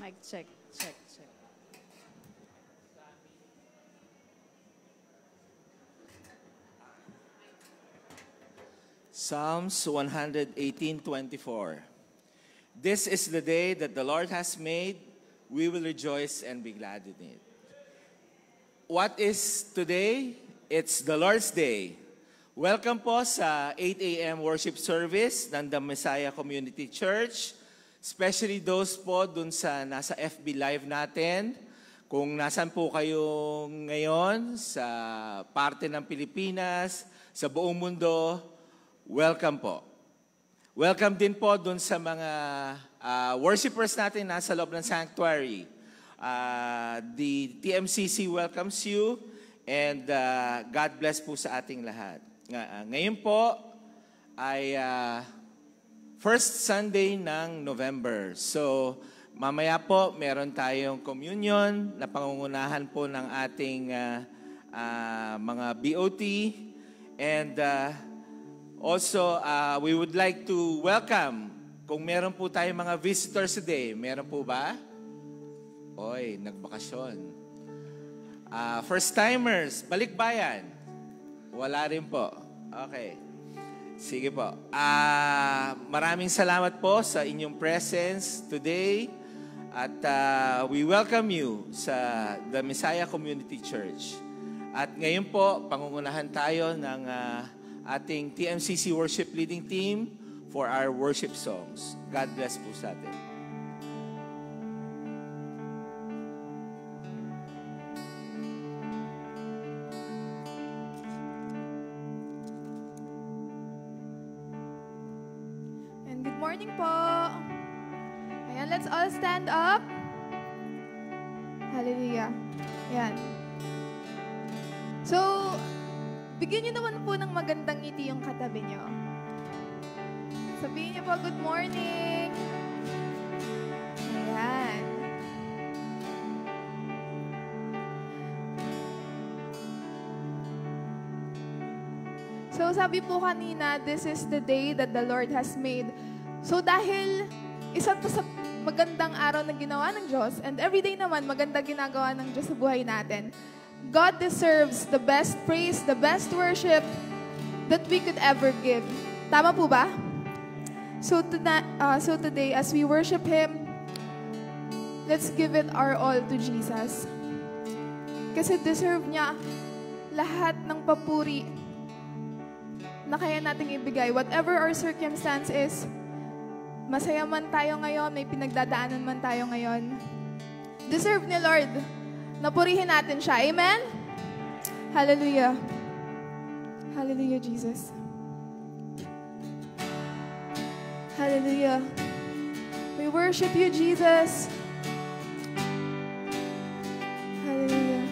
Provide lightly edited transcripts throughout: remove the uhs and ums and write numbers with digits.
Mic check, check, check. Psalms 118:24. This is the day that the Lord has made. We will rejoice and be glad in it. What is today? It's the Lord's Day. Welcome po sa 8 a.m. worship service ng The Messiah Community Church. Especially those po dun sa nasa FB Live natin. Kung nasan po kayo ngayon sa parte ng Pilipinas, sa buong mundo, welcome po. Welcome din po dun sa mga worshipers natin nasa loob ng sanctuary. The TMCC welcomes you and God bless po sa ating lahat. Ngayon po ay first Sunday ng November. So mamaya po meron tayong communion na pangungunahan po ng ating mga BOT and also, we would like to welcome, kung meron po tayong mga visitors today, meron po ba? Oy, nagbakasyon. First-timers, balikbayan? Wala rin po. Okay. Sige po. Maraming salamat po sa inyong presence today at we welcome you sa The Messiah Community Church. At ngayon po, pangungunahan tayo ng ating TMCC Worship Leading Team for our worship songs. God bless po sa atin. And good morning po. Ayan, let's all stand up. Hallelujah. Ayan. So, bigyan niyo naman po ng magandang ngiti yung katabi niyo. Sabihin niyo po, good morning. Ayan. So, sabi po kanina, this is the day that the Lord has made. So, dahil isa to sa magandang araw na ginawa ng Diyos, and everyday naman maganda ginagawa ng Diyos sa buhay natin, God deserves the best praise, the best worship that we could ever give. Tama po ba? So today, as we worship Him, let's give it our all to Jesus. Kasi deserve niya lahat ng papuri na kaya nating ibigay. Whatever our circumstance is, masaya man tayo ngayon, may pinagdadaanan man tayo ngayon, deserve ni Lord. Napurihin natin siya. Amen? Hallelujah. Hallelujah, Jesus. Hallelujah. We worship you, Jesus. Hallelujah.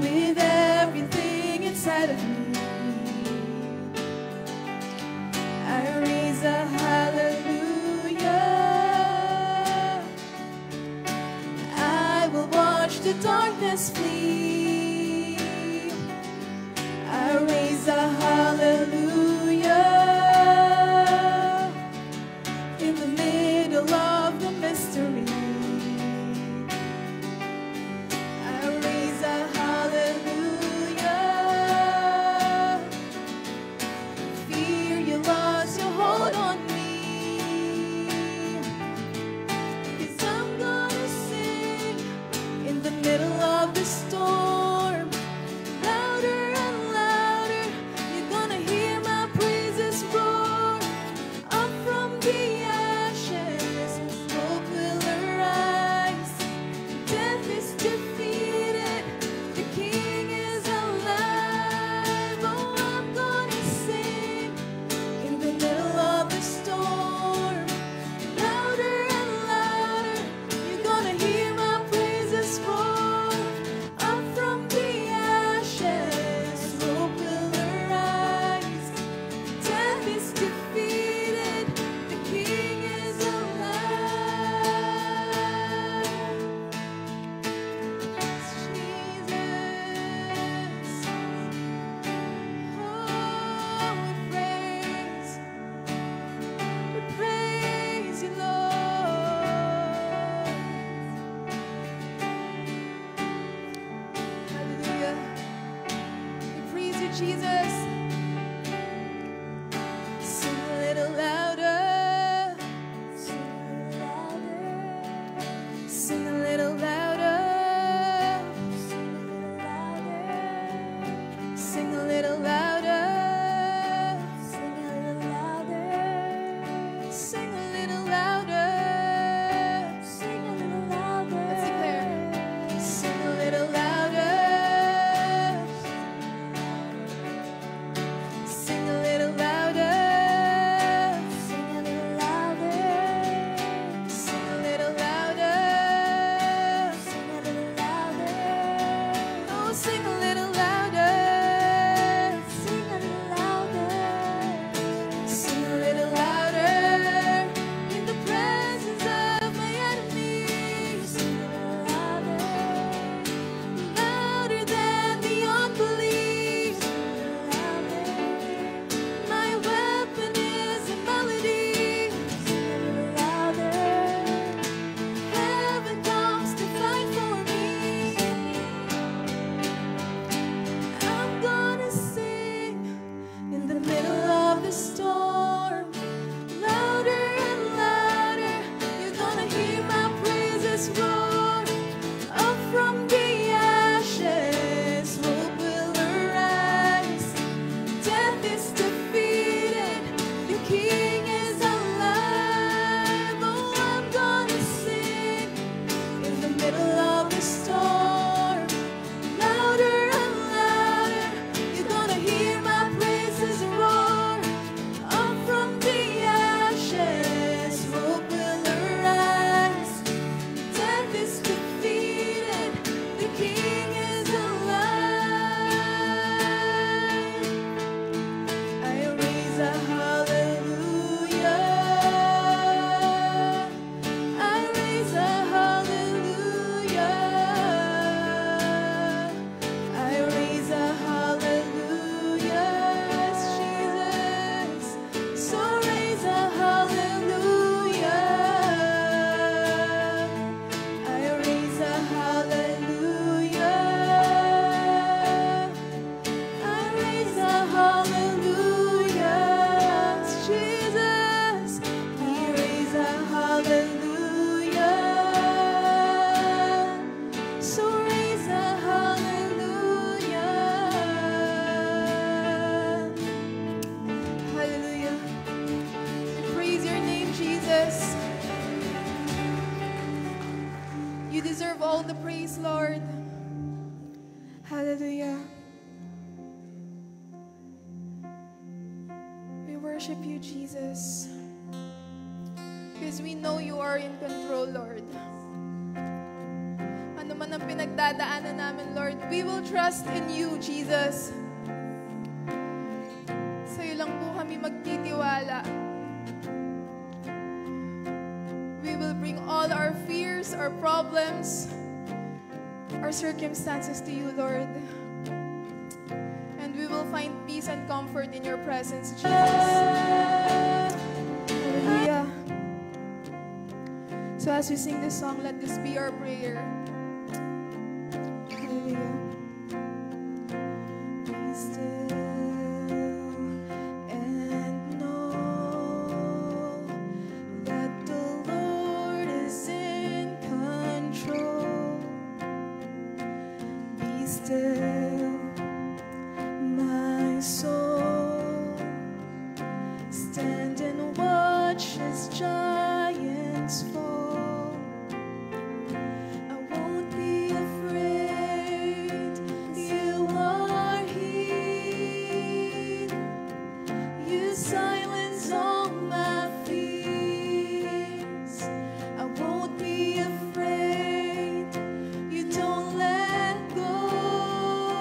With everything inside of me. the darkness flee. I raise a hallelujah in the middle of the mystery. I raise a hallelujah. Fear you lost your hold on me. 'Cause I'm gonna sing in the middle of the storm. Louder and louder, you're gonna hear my praises roar. Up from the ashes, hope will arise. Death is defeated, the King is alive. Oh, I'm gonna sing in the middle of the storm. Louder and louder, you're gonna hear my praises roar. Up from the ashes, hope will arise. Death is defeated, the King is alive. Jesus, oh, we praise you, Lord. Hallelujah. We praise you, Jesus. Sing a little louder. Sing a little louder. Sing a little louder. Sing a little louder. Sing a little louder. Sing a little louder. Let's declare. Sing a little louder. Sing a little louder. Sing a little louder. Sing a little louder. Sing a little louder. Oh, sing a little louder. Sing a little louder. Sing a little louder. In the presence of my enemies. Sing a little louder. Louder than the unbelief. My weapon is a melody. Sing a little louder. Heaven comes to fight for me. I'm gonna sing in the middle of the storm. Louder and louder, you're gonna hear my praises roar. Up from the ashes, hope will arise. Death is defeated, the King is alive. Oh, I'm gonna sing in the middle of the storm. Louder and louder, you're gonna hear my praises roar. Up from the ashes, hope will arise. Death is defeated, the King is alive. I raise a hallelujah. I raise a hallelujah. I raise a hallelujah. Yes, Jesus. So raise a hallelujah. I raise a hallelujah. I raise a hallelujah. Jesus, we raise a hallelujah. So raise a hallelujah. Hallelujah. We praise your name, Jesus. You deserve all the praise, Lord. Hallelujah. We worship you, Jesus. Because we know you are in control, Lord. Ano man ang pinagdadaanan namin, Lord, we will trust in you, Jesus. Sa'yo lang po kami magtitiwala. We will bring all our fears, our problems, our circumstances to you, Lord. And we will find peace and comfort in your presence, Jesus. Hallelujah. So as we sing this song, let this be our prayer. Hallelujah. Be still and know that the Lord is in control. Be still, my soul. Stand and watch as giants fall. I won't be afraid. You are here. You silence all my fears. I won't be afraid. You don't let go.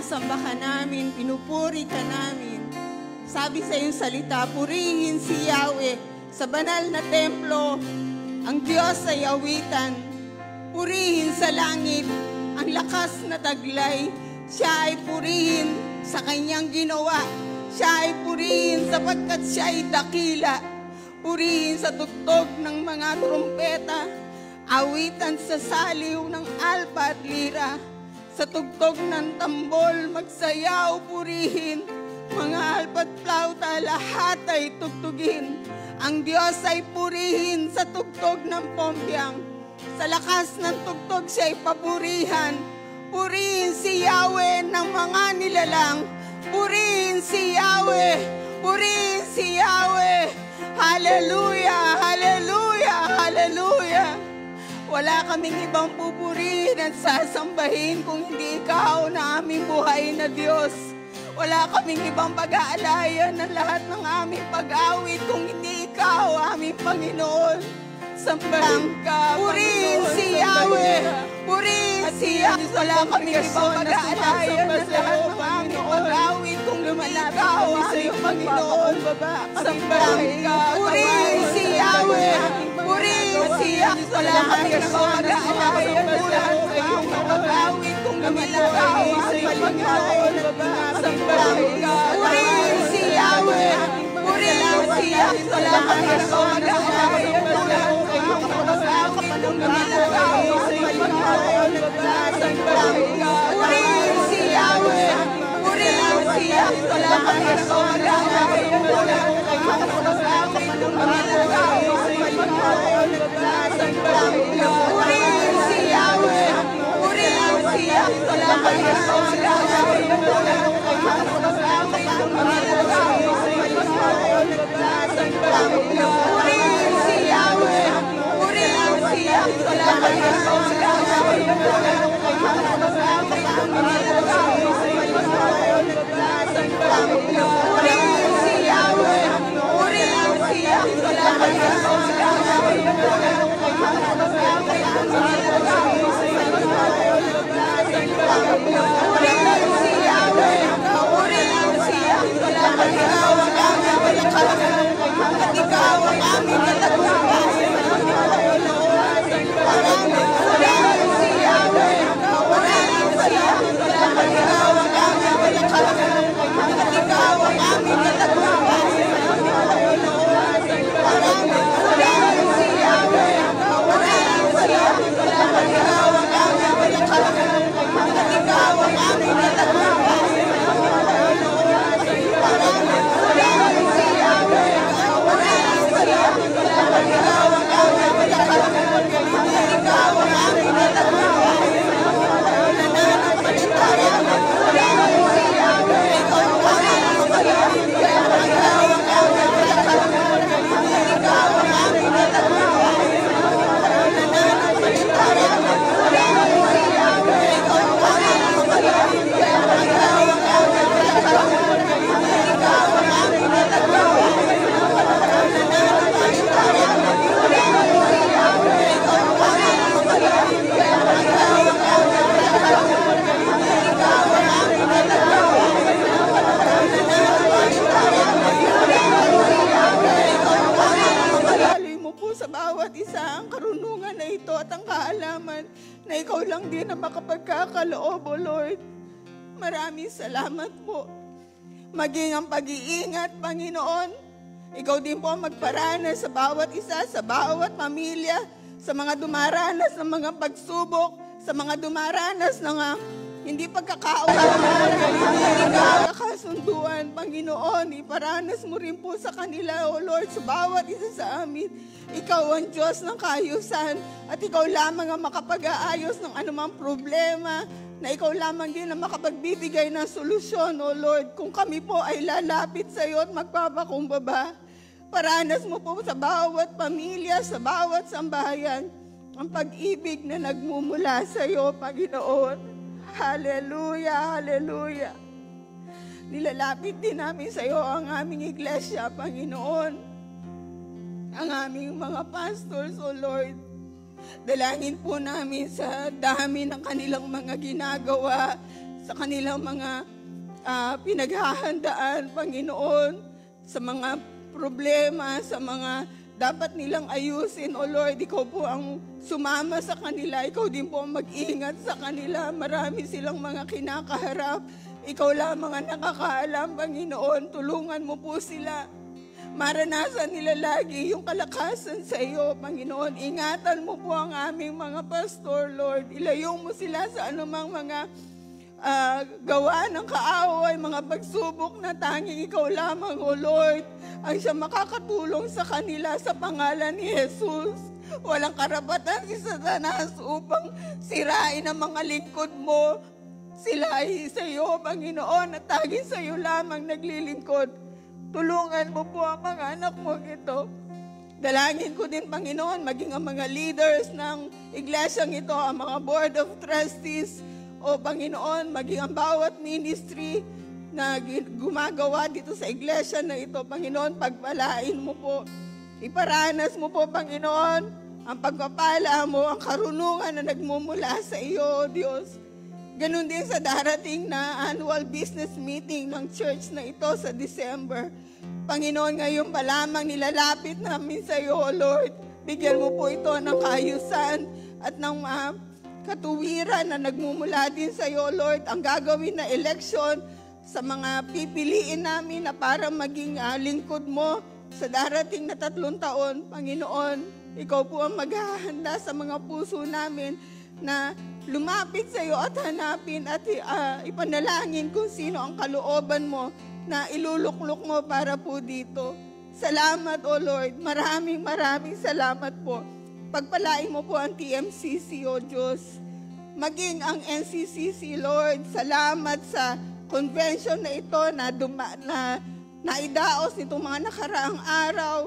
sinasamba ka namin, pinupuri ka namin. Sabi sa iyong salita, purihin si Yahweh sa banal na templo. Ang Diyos ay awitan. Purihin sa langit ang lakas na taglay. Siya ay purihin sa kanyang ginawa. Siya ay purihin sapagkat siya ay dakila. Purihin sa tugtog ng mga trumpeta. Awitan sa saliw ng alpa at lira. Sa tugtog ng tambol magsayaw, purihin. Mga alpa at flauta lahat ay tugtugin. Ang Diyos ay purihin sa tugtog ng pompiang. Sa lakas ng tugtog siya ay papurihan. Purihin si Yahweh ng mga nilalang. Purihin si Yahweh. Purihin si Yahweh. Hallelujah, hallelujah, hallelujah. Wala kaming ibang pupurihin at sasambahin kung hindi ikaw na aming buhay na Diyos. Wala kaming ibang pag-aalayan ng lahat ng aming pag-awit kung hindi ikaw, aming Panginoon. Sambahin ka, purihin si Yahweh. Purihin si Yahweh. Wala kaming ibang pag-aalayan ng lahat ng aming pag-awit kung hindi ikaw, aming Panginoon. Sambahin ka, purihin si Yahweh. Purihin si Yahweh. Wala kaming ibang pag-aalayan ng lahat ng aming pag-awit kung hindi ikaw, aming Panginoon. Sambahin ka, purihin si Yahweh. Purihin si Yahweh. Wala kaming ibang pag-aalayan ng lahat ng aming pag-awit kung hindi ikaw, aming Panginoon. Sambahin ka, purihin si Yahweh. Purihin si Yahweh. Wala kaming ibang pag-aalayan ng lahat ng aming pag-awit kung hindi ikaw, aming Panginoon. Sambahin ka, purihin si Yahweh. Purihin si Yahweh. Wala kaming ibang pag-aalayan ng lahat ng aming pag-awit kung hindi ikaw, aming Panginoon. Sambahin ka, purihin si Yahweh. Purihin si Yahweh. Wala kaming ibang pag-aalayan ng lahat ng aming pag-awit kung hindi ikaw, aming Panginoon. Sambahin ka, purihin si Yahweh. Purihin si Yahweh. Wala kaming ibang pag-aalayan ng lahat ng aming pag-awit kung hindi ikaw, aming Panginoon. Sambahin ka, purihin si Yahweh. Purihin si Yahweh. Wala kaming ibang pag-aalayan ng lahat ng at ikaw ang aming katagumpayan. Purihin si Yahweh. Purihin si Yahweh. Wala kaming ikaw ang aming kalakalan at ikaw ang aming katagumpayan. Purihin si Yahweh. Purihin si Yahweh. Wala kaming ikaw ang aming kalakalan at ikaw ang aming katagumpayan. Purihin si Yahweh. Purihin si Yahweh. Wala kaming ikaw ang aming kalakalan at ikaw ang aming katagumpayan. Nananampalataya ka. Purihin si Yahweh. Purihin si Yahweh. Wala kaming ikaw ang aming kalakalan at ikaw ang aming katagumpayan. Nananampalataya ka. Purihin si Yahweh. Purihin si Yahweh. Wala kaming ikaw ang aming kalakalan at ikaw ang aming katagumpayan. Nananampalataya ka. Purihin si Yahweh. Purihin si Yahweh. Wala kaming ikaw ang aming kalakalan at ikaw ang aming katagumpayan. Nananampalataya ka. Purihin si Yahweh. Purihin mo po sa bawat isa ang karunungan na ito at ang kaalaman na ikaw lang din ang makapagkakaloob, O Lord. Maraming salamat po. Maging ang pag-iingat, Panginoon. Ikaw din po ang magparanas sa bawat isa, sa bawat pamilya, sa mga dumaranas ng mga pagsubok, sa mga dumaranas ng hindi pagkakaunawan, hindi pagkakasunduan, Panginoon. Iparanas mo rin po sa kanila, O Lord, sa bawat isa sa amin. Ikaw ang Diyos ng kaayusan at ikaw lamang ang makapag-aayos ng anumang problema, na ikaw lamang din ang makapagbibigay ng solusyon, O Lord, kung kami po ay lalapit sa iyo at magpapakumbaba. Paranas mo po sa bawat pamilya, sa bawat sambahayan, ang pag-ibig na nagmumula sa iyo, Panginoon. Hallelujah, hallelujah. Nilalapit din namin sa iyo ang aming iglesia, Panginoon. Ang aming mga pastors, O Lord. Dalangin po namin sa dami ng kanilang mga ginagawa sa kanilang mga pinaghahandaan, Panginoon, sa mga problema, sa mga dapat nilang ayusin. O Lord, Ikaw po ang sumama sa kanila. Ikaw din po ang mag-ingat sa kanila. Marami silang mga kinakaharap. Ikaw lamang ang nakakaalam, Panginoon. Tulungan mo po sila. Maranasan nila lagi yung kalakasan sa iyo, Panginoon. Ingatan mo po ang aming mga pastor, Lord. Ilayo mo sila sa anumang mga gawa ng kaaway, mga pagsubok na tanging Ikaw lamang, O Lord, ang siya makakatulong sa kanila sa pangalan ni Jesus. Walang karapatan si Satanas upang sirain ang mga lingkod mo. Sila ay sa iyo, Panginoon, at tanging sa iyo lamang naglilingkod. Tulungan mo po ang mga anak mo ito. Dalangin ko din, Panginoon, maging ang mga leaders ng iglesyang ito, ang mga board of trustees, o Panginoon, maging ang bawat ministry na gumagawa dito sa iglesia na ito, Panginoon, pagpalain mo po. Iparanas mo po, Panginoon, ang pagpapala mo, ang karunungan na nagmumula sa iyo, Diyos. Ganon din sa darating na annual business meeting ng church na ito sa December. Panginoon, ngayon pa lamang nilalapit namin sa iyo, Lord. Bigyan mo po ito ng kaayusan at ng katuwiran na nagmumula din sa iyo, Lord. Ang gagawin na election sa mga pipiliin namin na para maging lingkod mo sa darating na 3 taon, Panginoon, Ikaw po ang maghahanda sa mga puso namin na lumapit sa iyo at hanapin at ipanalangin kung sino ang kalooban mo na iluluklok mo para po dito. Salamat, O Lord. Maraming salamat po. Pagpalain mo po ang TMCC, O Diyos. Maging ang NCCC, Lord. Salamat sa convention na ito na naidaos nitong mga nakaraang araw.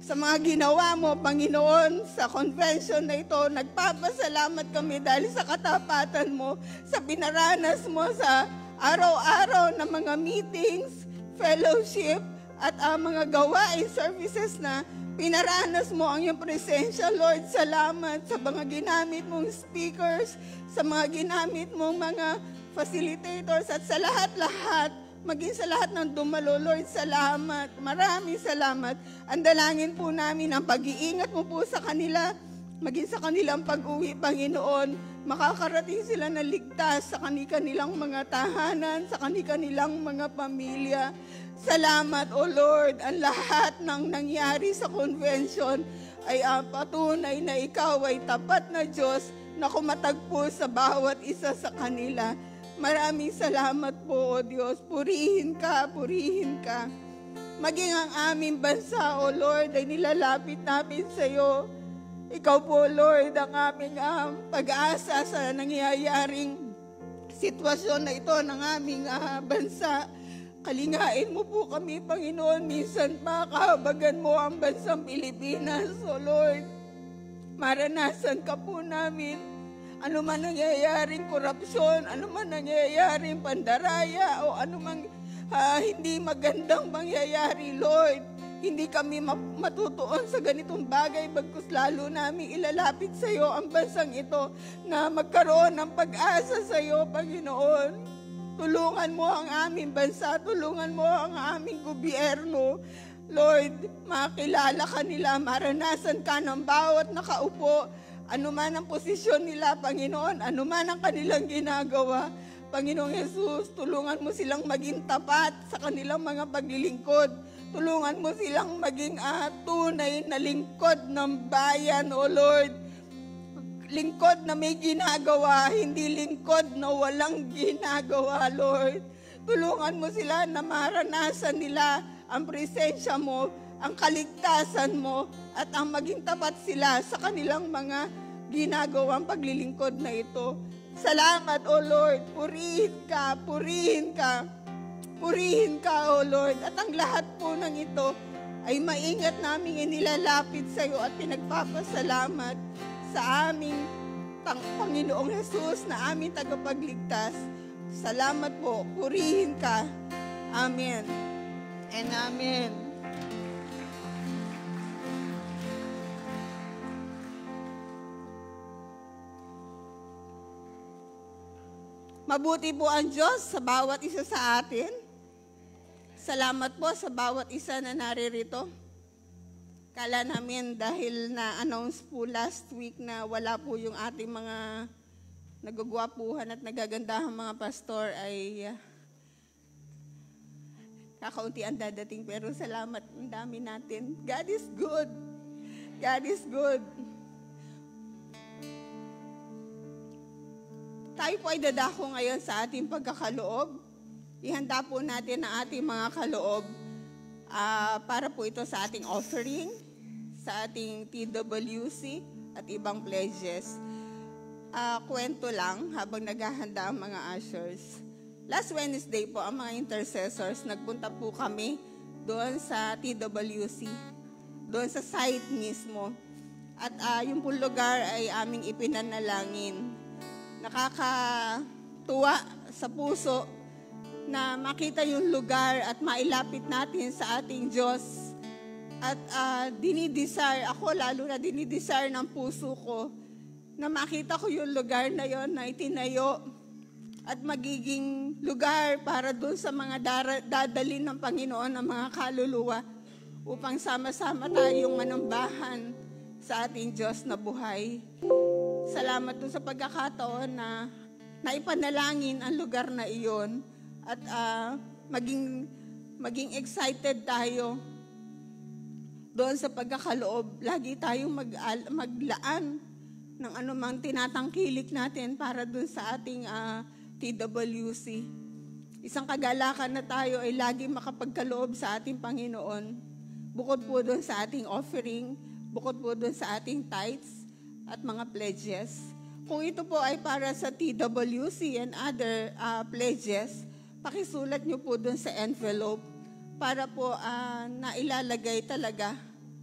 Sa mga ginawa mo, Panginoon, sa convention na ito, nagpapasalamat kami dahil sa katapatan mo, sa pinaranas mo sa araw-araw na mga meetings, fellowship, at mga gawain, services na pinaranas mo ang iyong presensya, Lord. Salamat sa mga ginamit mong speakers, sa mga ginamit mong mga facilitators, at sa lahat-lahat, maging sa lahat ng dumalo, Lord, salamat. Maraming salamat. Ang dalangin po namin, ang pag-iingat mo po sa kanila, maging sa kanilang pag-uwi, Panginoon, makakarating sila na ligtas sa kanilang mga tahanan, sa kanilang mga pamilya. Salamat, O Lord. Ang lahat ng nangyari sa convention ay patunay na Ikaw ay tapat na Diyos na kumatagpo sa bawat isa sa kanila. Maraming salamat po, O Diyos. Purihin ka, purihin ka. Maging ang aming bansa, O Lord, ay nilalapit namin sa iyo. Ikaw po, Lord, ang aming pag-asa sa nangyayaring sitwasyon na ito ng aming bansa. Kalingain mo po kami, Panginoon. Minsan pa, kahabagan mo ang bansang Pilipinas, O Lord. Maranasan ka po namin. Ano man nangyayaring korupsyon, ano man nangyayaring pandaraya, o ano man hindi magandang mangyayari, Lord. Hindi kami matutuon sa ganitong bagay, bagkus lalo namin ilalapit sa iyo ang bansang ito na magkaroon ng pag-asa sa iyo, Panginoon. Tulungan mo ang aming bansa, tulungan mo ang aming gobyerno. Lord, makilala ka nila, maranasan ka ng bawat nakaupo, ano man ang posisyon nila, Panginoon, ano man ang kanilang ginagawa. Panginoong Jesus, tulungan mo silang maging tapat sa kanilang mga paglilingkod. Tulungan mo silang maging tunay na lingkod ng bayan, O Lord. Lingkod na may ginagawa, hindi lingkod na walang ginagawa, Lord. Tulungan mo sila na maranasan nila ang presensya mo, ang kaligtasan mo, at ang maging tapat sila sa kanilang mga ginagawang paglilingkod na ito. Salamat, O Lord. Purihin ka, purihin ka. Purihin ka, O Lord. At ang lahat po ng ito ay maingat namin inilalapit sa iyo at pinagpapasalamat sa aming Panginoong Jesus na aming tagapagligtas. Salamat po. Purihin ka. Amen. And amen. Mabuti po ang Diyos sa bawat isa sa atin. Salamat po sa bawat isa na naririto. Kala namin dahil na-announce po last week na wala po yung ating mga nagugwapuhan at nagagandahan mga pastor ay kakaunti ang dadating. Pero salamat, ang dami natin. God is good. God is good. Tayo po ay dadako ngayon sa ating pagkakaloob. Ihanda po natin ang ating mga kaloob para po ito sa ating offering, sa ating TWC at ibang pledges. Kwento lang habang naghahanda ang mga ushers. Last Wednesday po, ang mga intercessors, nagpunta po kami doon sa TWC, doon sa site mismo. At yung po lugar ay aming ipinanalangin. Nakakatuwa sa puso na makita yung lugar at mailapit natin sa ating Diyos. At dinidesire, ako lalo na dinidesire ng puso ko na makita ko yung lugar na yon na itinayo at magiging lugar para doon sa mga dadalhin ng Panginoon ng mga kaluluwa upang sama-sama tayong manambahan sa ating Diyos na buhay. Salamat po sa pagkakataon na naipanalangin ang lugar na iyon at maging excited tayo doon sa pagkakaloob. Lagi tayong maglaan ng anumang tinatangkilik natin para doon sa ating TWC. Isang kagalakan na tayo ay lagi makapagkaloob sa ating Panginoon. Bukod po doon sa ating offering, bukod po doon sa ating tithes, at mga pledges. Kung ito po ay para sa TWC and other pledges, pakisulat nyo po doon sa envelope para po nailalagay talaga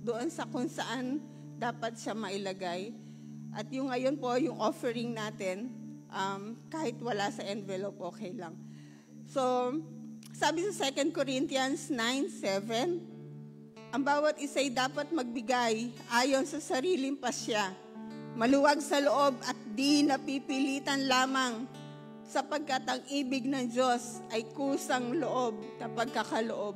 doon sa kung saan dapat siya mailagay. At yung ngayon po, yung offering natin, kahit wala sa envelope, okay lang. So, sabi sa 2 Corinthians 9:7, ang bawat isa'y dapat magbigay ayon sa sariling pasya, maluwag sa loob at di napipilitan lamang, sapagkat ang ibig ng Diyos ay kusang loob na pagkakaloob.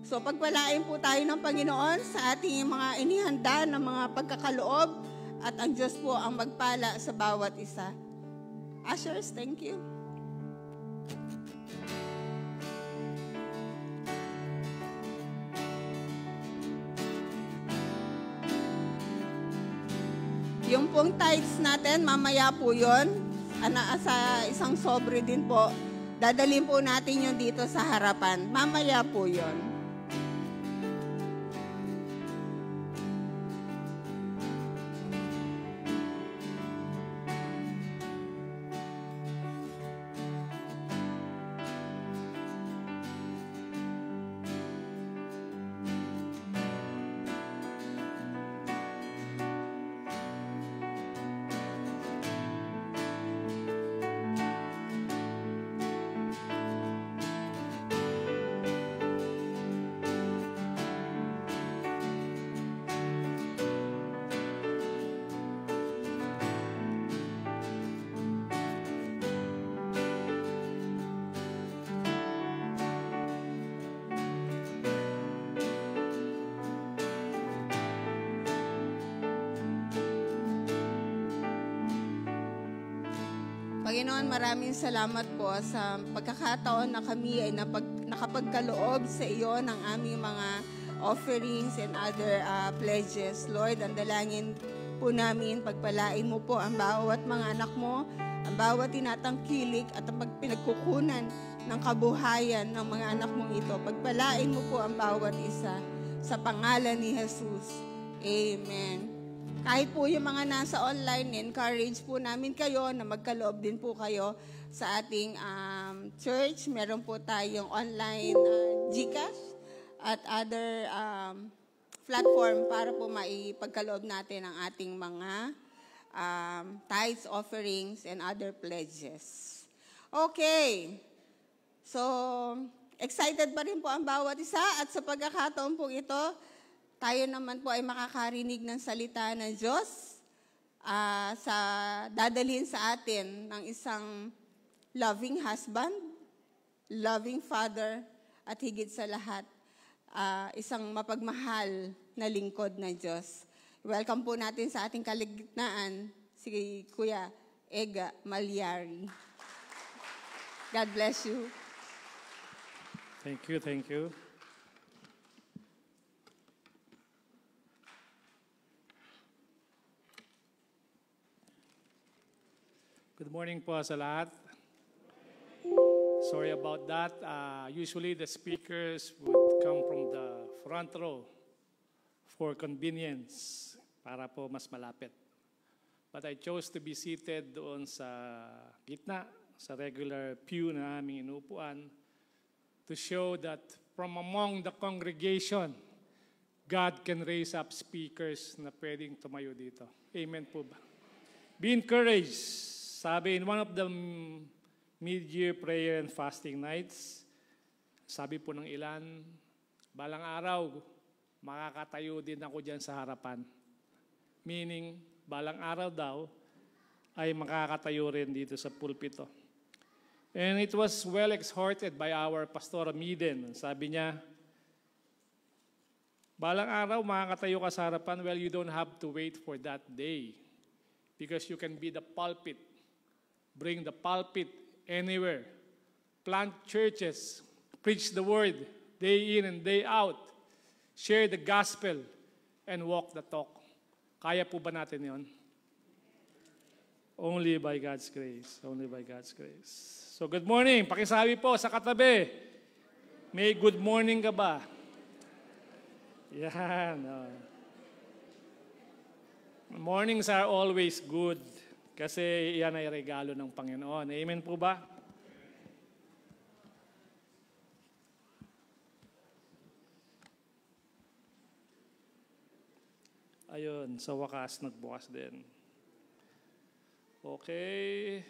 So pagpalain po tayo ng Panginoon sa ating mga inihanda ng mga pagkakaloob at ang Diyos po ang magpala sa bawat isa. Ushers, thank you. Yung pong tithes natin, mamaya po yun. Sa isang sobre din po. Dadalhin po natin yun dito sa harapan. Mamaya po yun. Panginoon, maraming salamat po sa pagkakataon na kami ay nakapagkaloob sa iyo ng aming mga offerings and other pledges. Lord, ang dalangin po namin, pagpalain mo po ang bawat mga anak mo, ang bawat tinatangkilik at ang pinagkukunan ng kabuhayan ng mga anak mong ito. Pagpalain mo po ang bawat isa sa pangalan ni Jesus. Amen. Kahit po yung mga nasa online, encourage po namin kayo na magkaloob din po kayo sa ating church. Meron po tayong online GCash at other platform para po maipagkaloob natin ang ating mga tithes, offerings, and other pledges. Okay. So, excited pa rin po ang bawat isa at sa pagkakataon po ito, tayo naman po ay makakarinig ng salita ng Diyos sa dadalhin sa atin ng isang loving husband, loving father, at higit sa lahat, isang mapagmahal na lingkod ng Diyos. Welcome po natin sa ating kaligitnaan si Kuya Ega Malyari. God bless you. Thank you, thank you. Good morning po sa lahat. Sorry about that. Usually the speakers would come from the front row for convenience, para po mas malapit. But I chose to be seated doon sa gitna, sa regular pew na aming inuupuan, to show that from among the congregation, God can raise up speakers na pwedeng tumayo dito. Amen po ba? Be encouraged. Sabi in one of the mid-year prayer and fasting nights, sabi po ng ilan, balang araw, makakatayo din ako dyan sa harapan. Meaning, balang araw daw, ay makakatayo rin dito sa pulpito. And it was well exhorted by our Pastor Amiden. Sabi niya, balang araw, makakatayo ka sa harapan, well, you don't have to wait for that day. Because you can be the pulpit. Bring the pulpit anywhere. Plant churches. Preach the word day in and day out. Share the gospel and walk the talk. Kaya po ba natin yon? Only by God's grace. Only by God's grace. So good morning. Pakisabi po sa katabi. May good morning ka ba? Yan. Mornings are always good. Kasi iyan ay regalo ng Panginoon. Amen po ba? Ayun, sa wakas nagbukas din. Okay.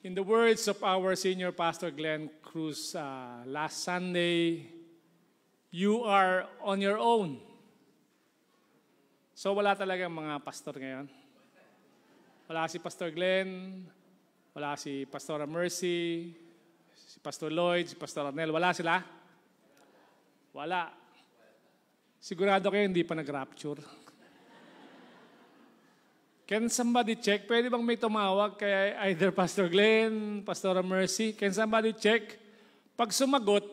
In the words of our senior pastor Glenn Cruz last Sunday, you are on your own. So wala talagang mga pastor ngayon. Wala si Pastor Glenn, wala si Pastora Mercy, si Pastor Lloyd, si Pastor Arnel. Wala sila? Wala. Sigurado kayo hindi pa nag-rapture. Can somebody check? Pwede bang may tumawag kay either Pastor Glenn, Pastora Mercy? Can somebody check? Pag sumagot,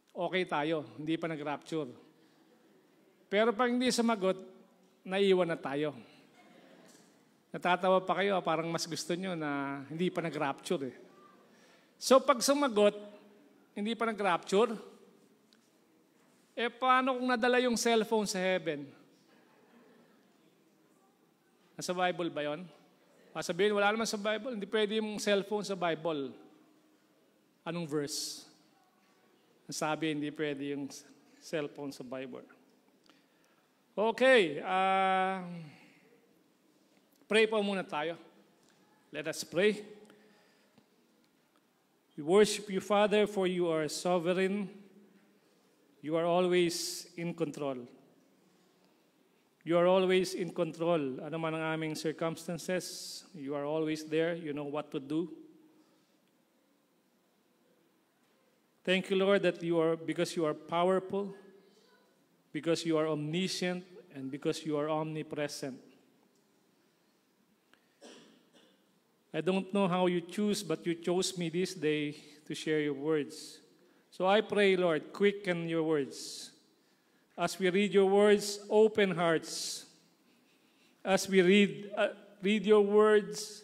okay tayo. Hindi pa nag-rapture. Pero pag hindi sumagot, naiwan na tayo. Natatawa pa kayo, parang mas gusto nyo na hindi pa nag-rapture eh. So pag sumagot, hindi pa nag-rapture, paano kung nadala yung cellphone sa heaven? Nasa Bible ba yun? Sabihin, wala naman sa Bible, hindi pwede yung cellphone sa Bible. Anong verse? Sabi, hindi pwede yung cellphone sa Bible. Okay, pray po muna tayo. Let us pray. We worship you, Father, for you are sovereign. You are always in control. You are always in control. Ano man ang aming circumstances, you are always there. You know what to do. Thank you, Lord, that because you are powerful, because you are omniscient, and because you are omnipresent. I don't know how you choose, but you chose me this day to share your words. So I pray, Lord, quicken your words. As we read your words, open hearts. As we read your words,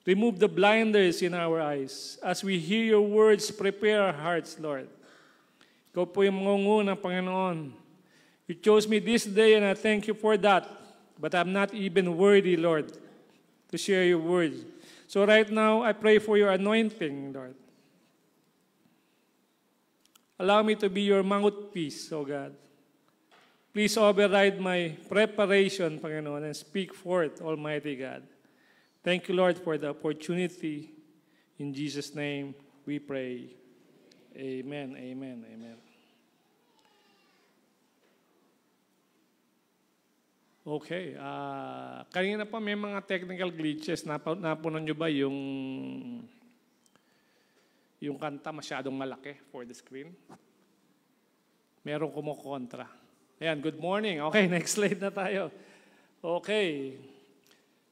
remove the blinders in our eyes. As we hear your words, prepare our hearts, Lord. Ikaw po yung mangungunang Panginoon. You chose me this day, and I thank you for that. But I'm not even worthy, Lord, to share your words. So right now, I pray for your anointing, Lord. Allow me to be your mouthpiece, O God. Please override my preparation, Panginoon, and speak forth, Almighty God. Thank you, Lord, for the opportunity. In Jesus' name, we pray. Amen, amen, amen. Okay. Kanina pa may mga technical glitches. Napunan nyo ba yung yung kanta masyadong malaki for the screen. Merong kumukontra. Ayan, good morning. Okay, next slide na tayo. Okay.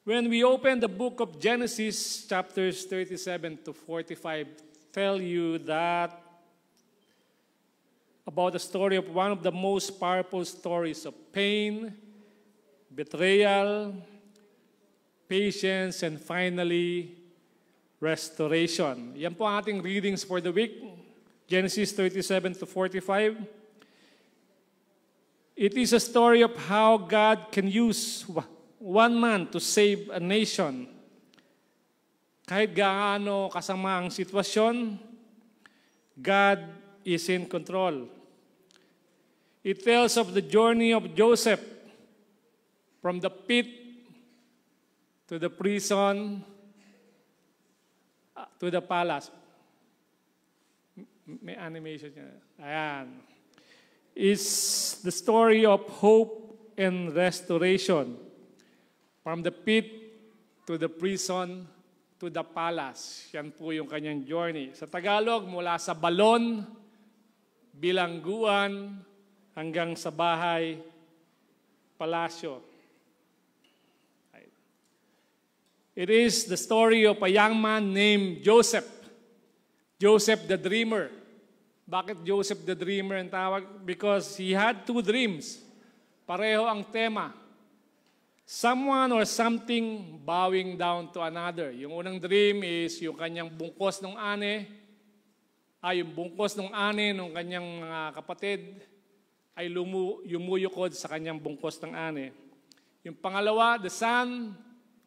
When we open the book of Genesis, chapters 37 to 45, tell you that about the story of one of the most powerful stories of pain, betrayal, patience, and finally, restoration. Yan po ang ating readings for the week. Genesis 37 to 45. It is a story of how God can use one man to save a nation. Kahit gaano kasama ang sitwasyon, God is in control. It tells of the journey of Joseph from the pit to the prison to the palace. May animation niya. Ayan. It's the story of hope and restoration. From the pit to the prison to the palace. Yan po yung kanyang journey. Sa Tagalog, mula sa balon, bilangguan, hanggang sa bahay, palasyo. It is the story of a young man named Joseph. Joseph the Dreamer. Bakit Joseph the Dreamer ang tawag? Because he had two dreams. Pareho ang tema. Someone or something bowing down to another. Yung unang dream is yung kanyang bungkos ng ane, yung bungkos ng ane ng kanyang mga kapatid ay yumuyukod sa kanyang bungkos ng ane. Yung pangalawa, the sun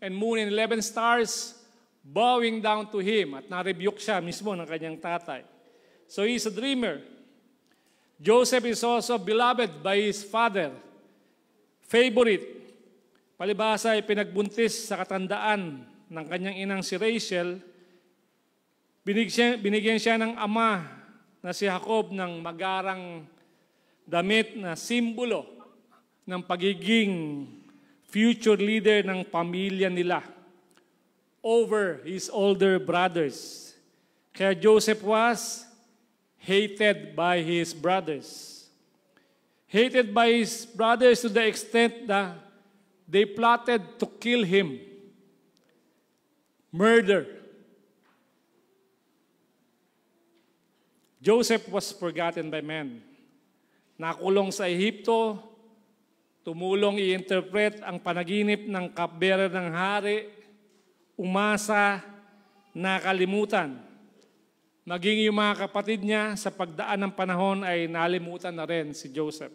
and moon and 11 stars bowing down to him. At na-rebuke siya mismo ng kanyang tatay. So he's a dreamer. Joseph is also beloved by his father. Favorite. Palibhasa ay pinagbuntis sa katandaan ng kanyang inang si Rachel. Binigyan siya ng ama na si Jacob ng magarang damit na simbolo ng pagiging future leader ng pamilya nila over his older brothers. Kaya Joseph was hated by his brothers. Hated by his brothers to the extent that they plotted to kill him. Murder. Joseph was forgotten by men. Nakulong sa Ehipto, tumulong i-interpret ang panaginip ng cupbearer ng hari, umasa, nakalimutan. Maging yung mga kapatid niya sa pagdaan ng panahon ay nalimutan na rin si Joseph.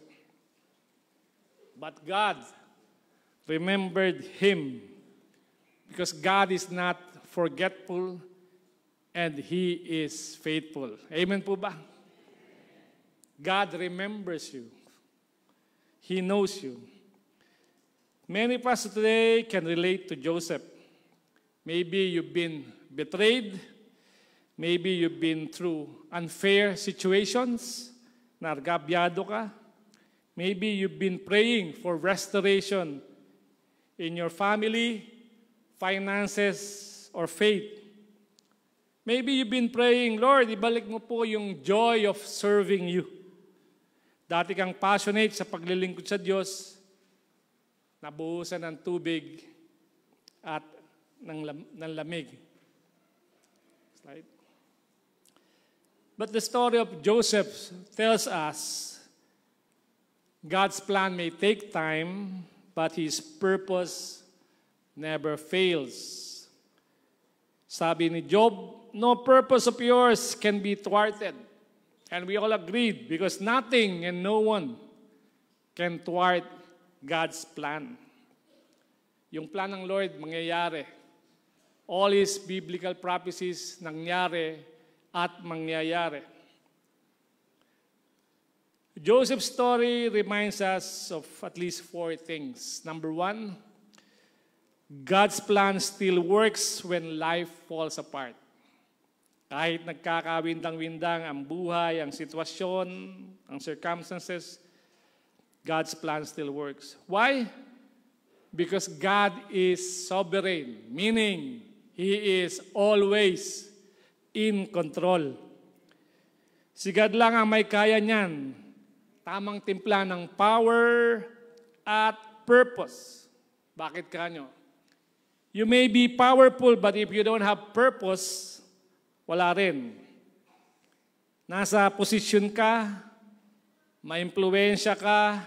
But God remembered him because God is not forgetful and He is faithful. Amen po ba? God remembers you. He knows you. Many of us today can relate to Joseph. Maybe you've been betrayed. Maybe you've been through unfair situations. Nargabyado ka. Maybe you've been praying for restoration in your family, finances, or faith. Maybe you've been praying, Lord, ibalik mo po yung joy of serving you. Dati kang passionate sa paglilingkod sa Diyos, nabuhusan ng tubig at ng lamig. Slide. But the story of Joseph tells us God's plan may take time, but His purpose never fails. Sabi ni Job, no purpose of yours can be thwarted. And we all agreed because nothing and no one can thwart God's plan. Yung plan ng Lord, mangyayari. All His biblical prophecies nangyari at mangyayari. Joseph's story reminds us of at least 4 things. Number 1, God's plan still works when life falls apart. Kahit nagkakawindang-windang ang buhay, ang sitwasyon, ang circumstances, God's plan still works. Why? Because God is sovereign, meaning He is always in control. Si God lang ang may kaya niyan. Tamang timpla ng power at purpose. Bakit kanyo? You may be powerful, but if you don't have purpose, wala rin. Nasa posisyon ka, maimpluwensya ka,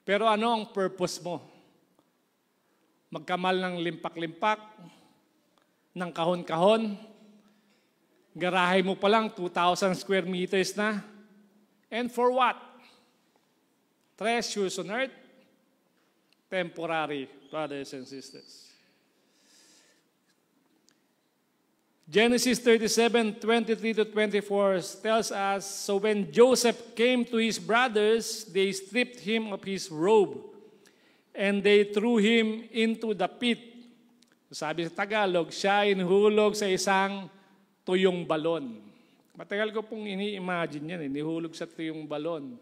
pero ano ang purpose mo? Magkamal ng limpak-limpak, ng kahon-kahon, garahe mo pa lang 2,000 square meters na, and for what? Treasures on earth, temporary, brothers and sisters. Genesis 37:23-24 tells us, so when Joseph came to his brothers, they stripped him of his robe, and they threw him into the pit. Sabi sa Tagalog, siya inhulog sa isang tuyong balon. Matagal ko pong ini-imagine yan, nihulog sa tuyong balon.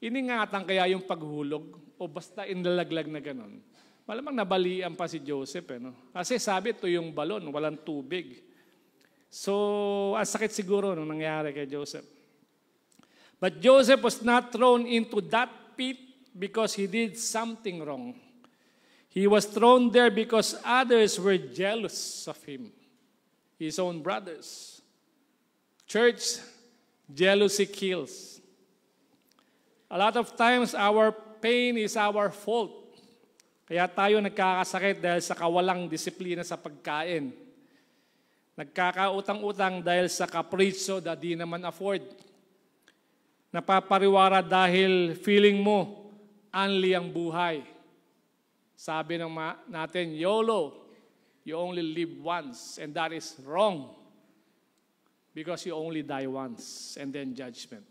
Iningatan kaya yung paghulog o basta inlalaglag na ganon? Malamang nabalian pa si Joseph. No? Kasi sabi tuyong balon, walang tubig. So, ang sakit siguro nung nangyari kay Joseph. But Joseph was not thrown into that pit because he did something wrong. He was thrown there because others were jealous of him, his own brothers. Church, jealousy kills. A lot of times, our pain is our fault. Kaya tayo nagkakasakit dahil sa kawalang disiplina sa pagkain. Nagkakautang-utang dahil sa kapritsyo na di naman afford. Napapariwara dahil feeling mo, unli ang buhay. Sabi natin, YOLO, you only live once, and that is wrong. Because you only die once, and then judgment.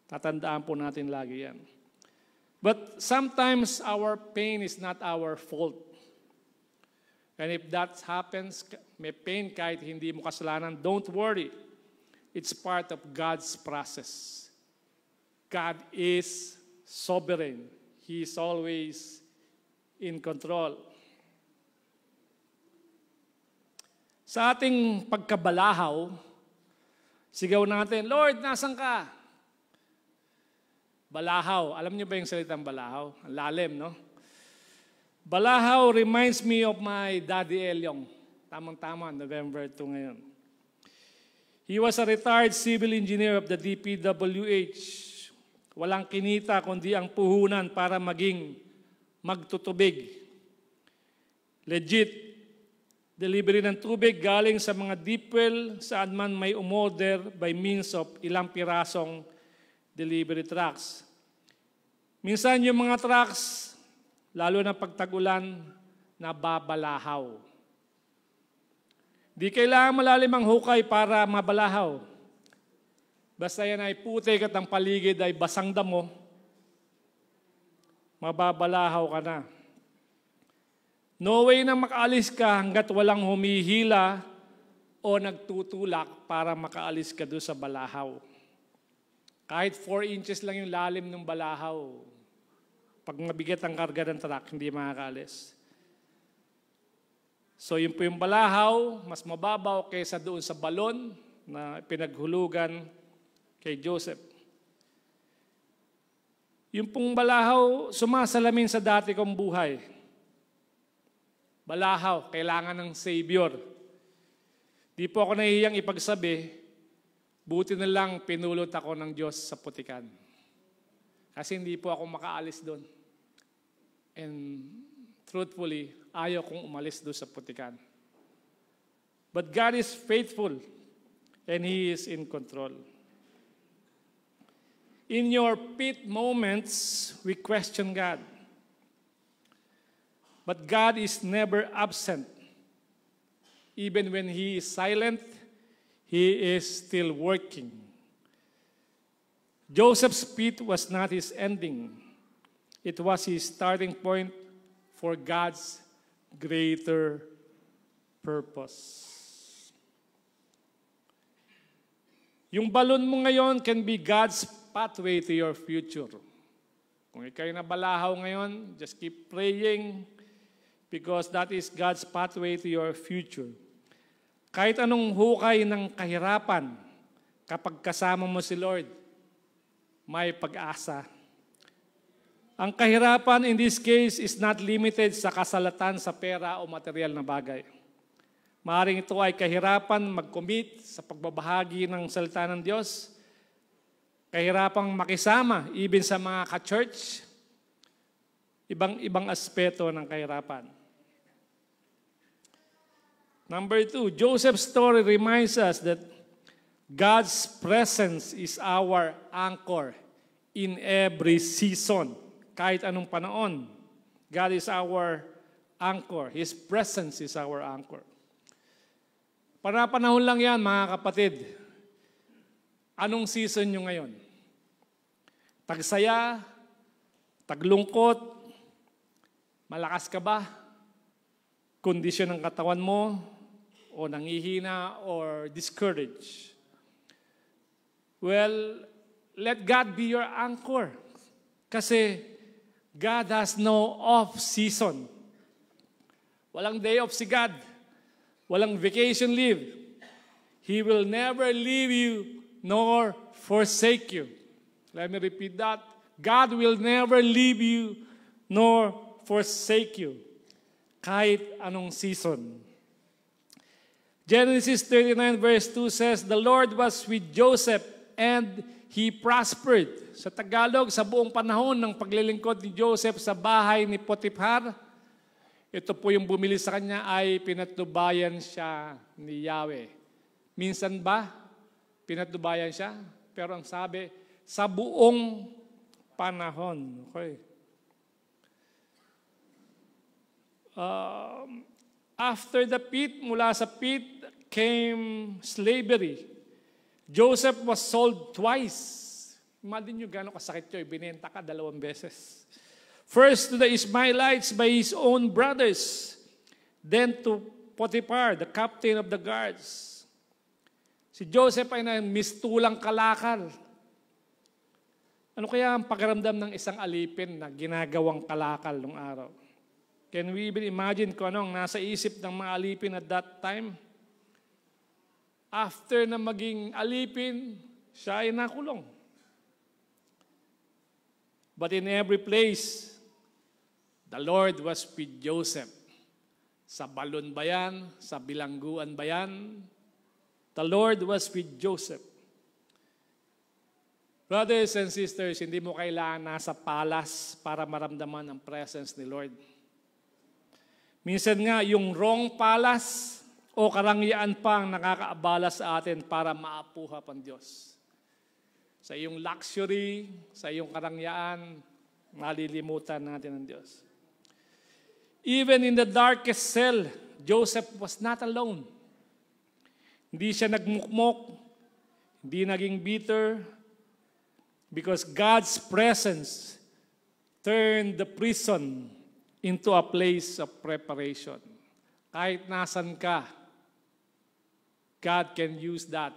Tatandaan po natin lagi yan. But sometimes our pain is not our fault. And if that happens, may pain kahit hindi mo kasalanan, don't worry. It's part of God's process. God is sovereign. He is always in control. Sa ating pagkabalahaw, sigaw natin, Lord, nasan ka? Balahaw. Alam niyo ba yung salitang balahaw? Ang lalim, no? Balahaw reminds me of my Daddy Elyong. Tamang-tama, November 2 ngayon. He was a retired civil engineer of the DPWH. Walang kinita kundi ang puhunan para maging magtutubig. Legit, delivery ng tubig galing sa mga deep well saan man may umorder by means of ilang pirasong delivery trucks. Minsan yung mga trucks, lalo na pagtag-ulan, nababalahaw. Di kailangan malalim ang hukay para mabalahaw. Basta yan ay putik at ang paligid ay basang damo, mababalahaw ka na. No way na makaalis ka hanggat walang humihila o nagtutulak para makaalis ka doon sa balahaw. Kahit 4 inches lang yung lalim ng balahaw. Pag mabigat ang karga ng truck, hindi makakaalis. So yun po yung balahaw, mas mababaw kaysa doon sa balon na pinaghulugan kay Joseph. Yung pong balahaw, sumasalamin sa dati kong buhay. Balahaw, kailangan ng Savior. Di po ako nahihiyang ipagsabi, buti na lang pinulot ako ng Diyos sa putikan. Kasi hindi po ako makaalis doon. And truthfully, ayaw kong umalis doon sa putikan. But God is faithful and He is in control. In your pit moments, we question God. But God is never absent. Even when He is silent, He is still working. Joseph's pit was not his ending. It was his starting point for God's greater purpose. Yung balon mo ngayon can be God's pathway to your future. Kung ikaw'y nabalahaw ngayon, just keep praying because that is God's pathway to your future. Kahit anong hukay ng kahirapan, kapag kasama mo si Lord, may pag-asa. Ang kahirapan in this case is not limited sa kasalatan sa pera o material na bagay. Maaaring ito ay kahirapan mag-commit sa pagbabahagi ng salita ng Diyos, kahirapang makisama even sa mga ka-church, ibang aspeto ng kahirapan. Number 2, Joseph's story reminds us that God's presence is our anchor in every season. Kahit anong panahon, God is our anchor. His presence is our anchor. Panahon lang yan, mga kapatid. Anong season nyo ngayon? Tagsaya, taglungkot, malakas ka ba? Kondisyon ng katawan mo, o nangihina, or discouraged? Well, let God be your anchor. Kasi God has no off-season. Walang day off si God. Walang vacation leave. He will never leave you nor forsake you. Let me repeat that. God will never leave you nor forsake you. Kahit anong season. Genesis 39 verse 2 says, "The Lord was with Joseph and he prospered." Sa Tagalog, sa buong panahon ng paglilingkod ni Joseph sa bahay ni Potiphar, ito po yung bumili sa kanya ay pinatubayan siya ni Yahweh. Minsan ba pinatubayan siya? Pero ang sabi, sa buong panahon. Okay. After the pit, mula sa pit, came slavery. Joseph was sold twice. Imagine nyo gano'ng kasakit yun. Binenta ka 2 beses. First to the Ishmaelites by his own brothers. Then to Potiphar, the captain of the guards. Si Joseph ay mistulang kalakal. Ano kaya ang pakiramdam ng isang alipin na ginagawang kalakal nung araw? Can we even imagine kung anong nasa isip ng mga alipin at that time? After na maging alipin, siya ay nakulong. But in every place, the Lord was with Joseph. Sa balon ba yan? Sa bilangguan ba yan? The Lord was with Joseph. Brothers and sisters, hindi mo kailangan nasa palace para maramdaman ang presence ni Lord. Minsan nga, yung wrong palace o karangyaan pa ang nakakaabala sa atin para maapuha ang Diyos. Sa iyong luxury, sa iyong karangyaan, malilimutan natin ang Diyos. Even in the darkest cell, Joseph was not alone. Hindi siya nagmukmok, hindi naging bitter, because God's presence turned the prison into a place of preparation. Kahit nasan ka, God can use that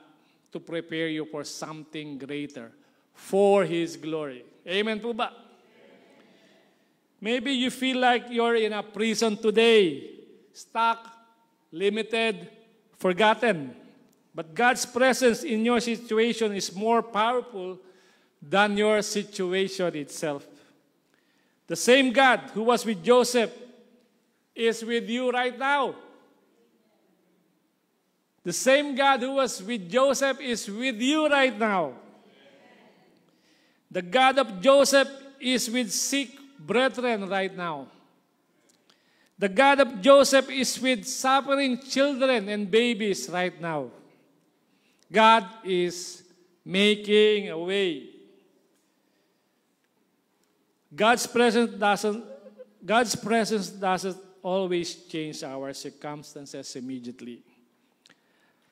to prepare you for something greater, for His glory. Amen po ba? Maybe you feel like you're in a prison today, stuck, limited, forgotten. But God's presence in your situation is more powerful than your situation itself. The same God who was with Joseph is with you right now. The same God who was with Joseph is with you right now. The God of Joseph is with sick brethren right now. The God of Joseph is with suffering children and babies right now. God is making a way. God's presence doesn't always change our circumstances immediately.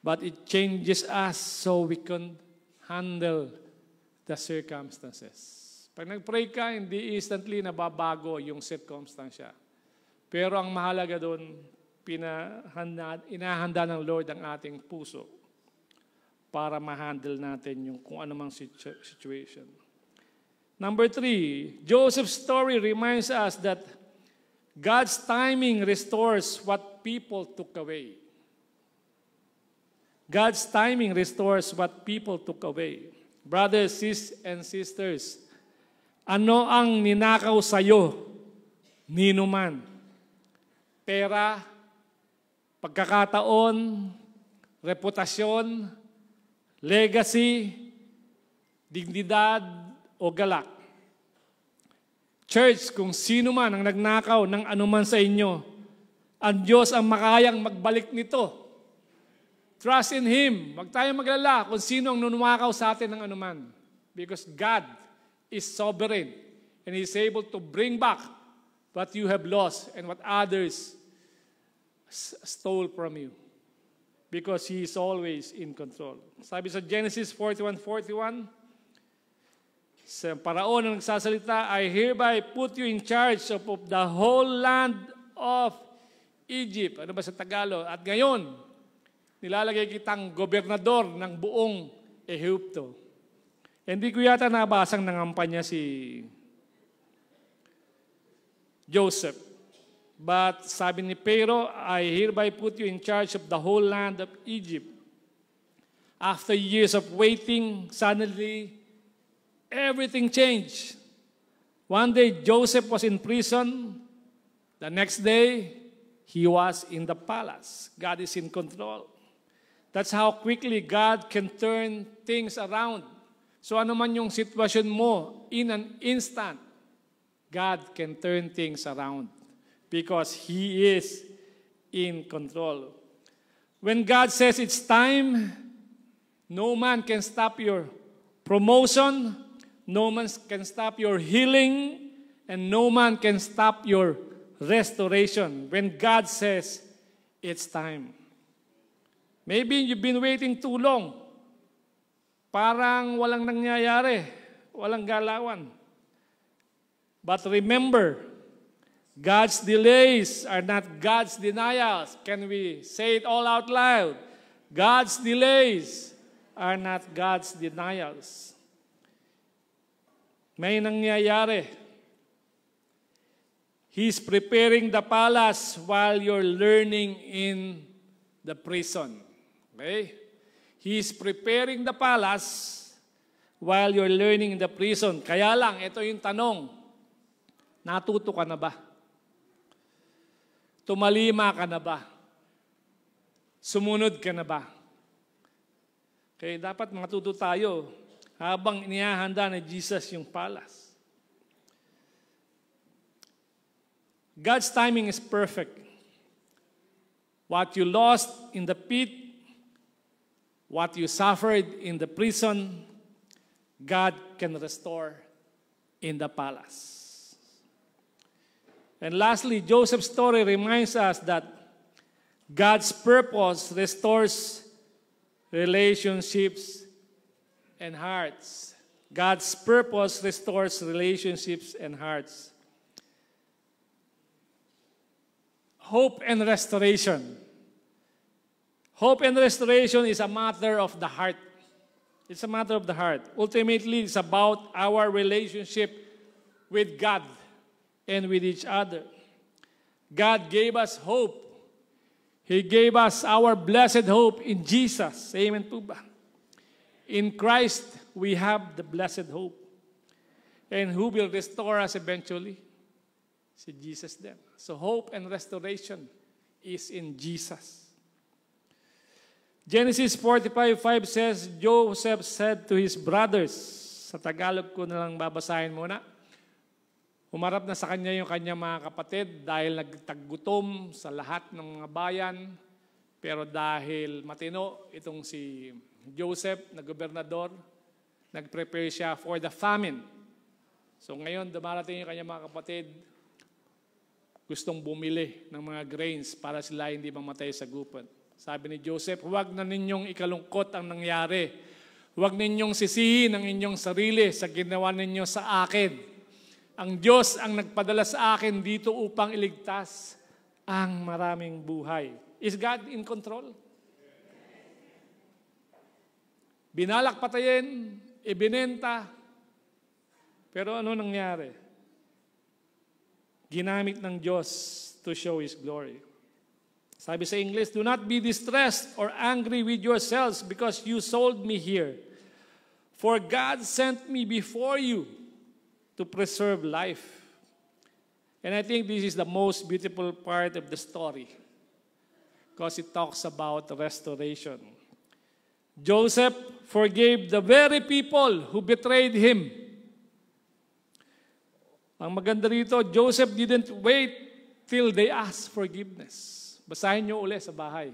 But it changes us so we can handle the circumstances. Pag nag-pray ka, hindi instantly nababago yung circumstansya. Pero ang mahalaga doon, inahanda ng Lord ang ating puso para ma-handle natin yung kung anumang situation. Number 3, Joseph's story reminds us that God's timing restores what people took away. God's timing restores what people took away. Brothers and sisters, ano ang ninakaw sa'yo? Nino man. Pera, pagkakataon, reputasyon, legacy, dignidad, o galak. Church, kung sino man ang nagnakaw ng anuman sa inyo, ang Diyos ang makayang magbalik nito. Trust in Him. Huwag tayong maglala kung sino ang nunumakaw sa atin ng anuman. Because God is sovereign and He is able to bring back what you have lost and what others stole from you. Because He is always in control. Sabi sa Genesis 41:41, sa Paraon ang nagsasalita, I hereby put you in charge of the whole land of Egypt. Ano ba sa Tagalog? At ngayon, nilalagay kitang gobernador ng buong Ehipto. Hindi ko yata nabasang nangampanya si Joseph. But sabi ni Pharaoh, I hereby put you in charge of the whole land of Egypt. After years of waiting, suddenly, everything changed. One day, Joseph was in prison. The next day, he was in the palace. God is in control. That's how quickly God can turn things around. So ano man yung sitwasyon mo, in an instant, God can turn things around because He is in control. When God says it's time, no man can stop your promotion, no man can stop your healing, and no man can stop your restoration. When God says, it's time. Maybe you've been waiting too long. Parang walang nangyayari, walang galawan. But remember, God's delays are not God's denials. Can we say it all out loud? God's delays are not God's denials. May nangyayari. He's preparing the palace while you're learning in the prison. Okay? He's preparing the palace while you're learning in the prison. Kaya lang, ito yung tanong. Natuto ka na ba? Tumalima ka na ba? Sumunod ka na ba? Okay, dapat matuto tayo habang inihahanda ni Jesus yung palace. God's timing is perfect. What you lost in the pit, what you suffered in the prison, God can restore in the palace. And lastly, Joseph's story reminds us that God's purpose restores relationships and hearts. God's purpose restores relationships and hearts. Hope and restoration. Hope and restoration is a matter of the heart. It's a matter of the heart. Ultimately, it's about our relationship with God and with each other. God gave us hope. He gave us our blessed hope in Jesus. Amen po ba? In Christ, we have the blessed hope. And who will restore us eventually? Si Jesus then. So hope and restoration is in Jesus. Genesis 45:5 says, Joseph said to his brothers, sa Tagalog ko na lang babasahin muna, humarap na sa kanya yung kanyang mga kapatid dahil nagtaggutom sa lahat ng mga bayan. Pero dahil matino itong si Joseph na gobernador, nag-prepare siya for the famine. So ngayon, dumarating yung kanyang mga kapatid, gustong bumili ng mga grains para sila hindi mamatay sa gubat. Sabi ni Joseph, huwag na ninyong ikalungkot ang nangyari. Huwag ninyong sisihin ang inyong sarili sa ginawa ninyo sa akin. Ang Diyos ang nagpadala sa akin dito upang iligtas ang maraming buhay. Is God in control? Binalak patayin, ibinenta. Pero ano nangyari? Ginamit ng Diyos to show His glory. Sabi sa English, do not be distressed or angry with yourselves because you sold me here. For God sent me before you to preserve life. And I think this is the most beautiful part of the story because it talks about restoration. Joseph forgave the very people who betrayed him. Ang maganda rito, Joseph didn't wait till they asked forgiveness. Basahin nyo uli sa bahay.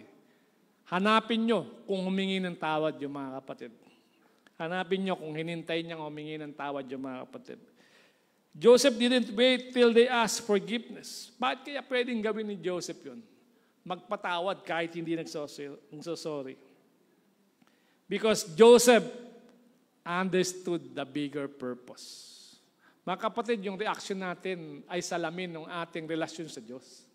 Hanapin nyo kung humingi ng tawad yung mga kapatid. Hanapin nyo kung hinintay niyang humingi ng tawad yung mga kapatid. Joseph didn't wait till they asked forgiveness. Bakit kaya pwedeng gawin ni Joseph yun? Magpatawad kahit hindi nagsosorry. Because Joseph understood the bigger purpose. Mga kapatid, yung reaction natin ay salamin ng ating relasyon sa Diyos.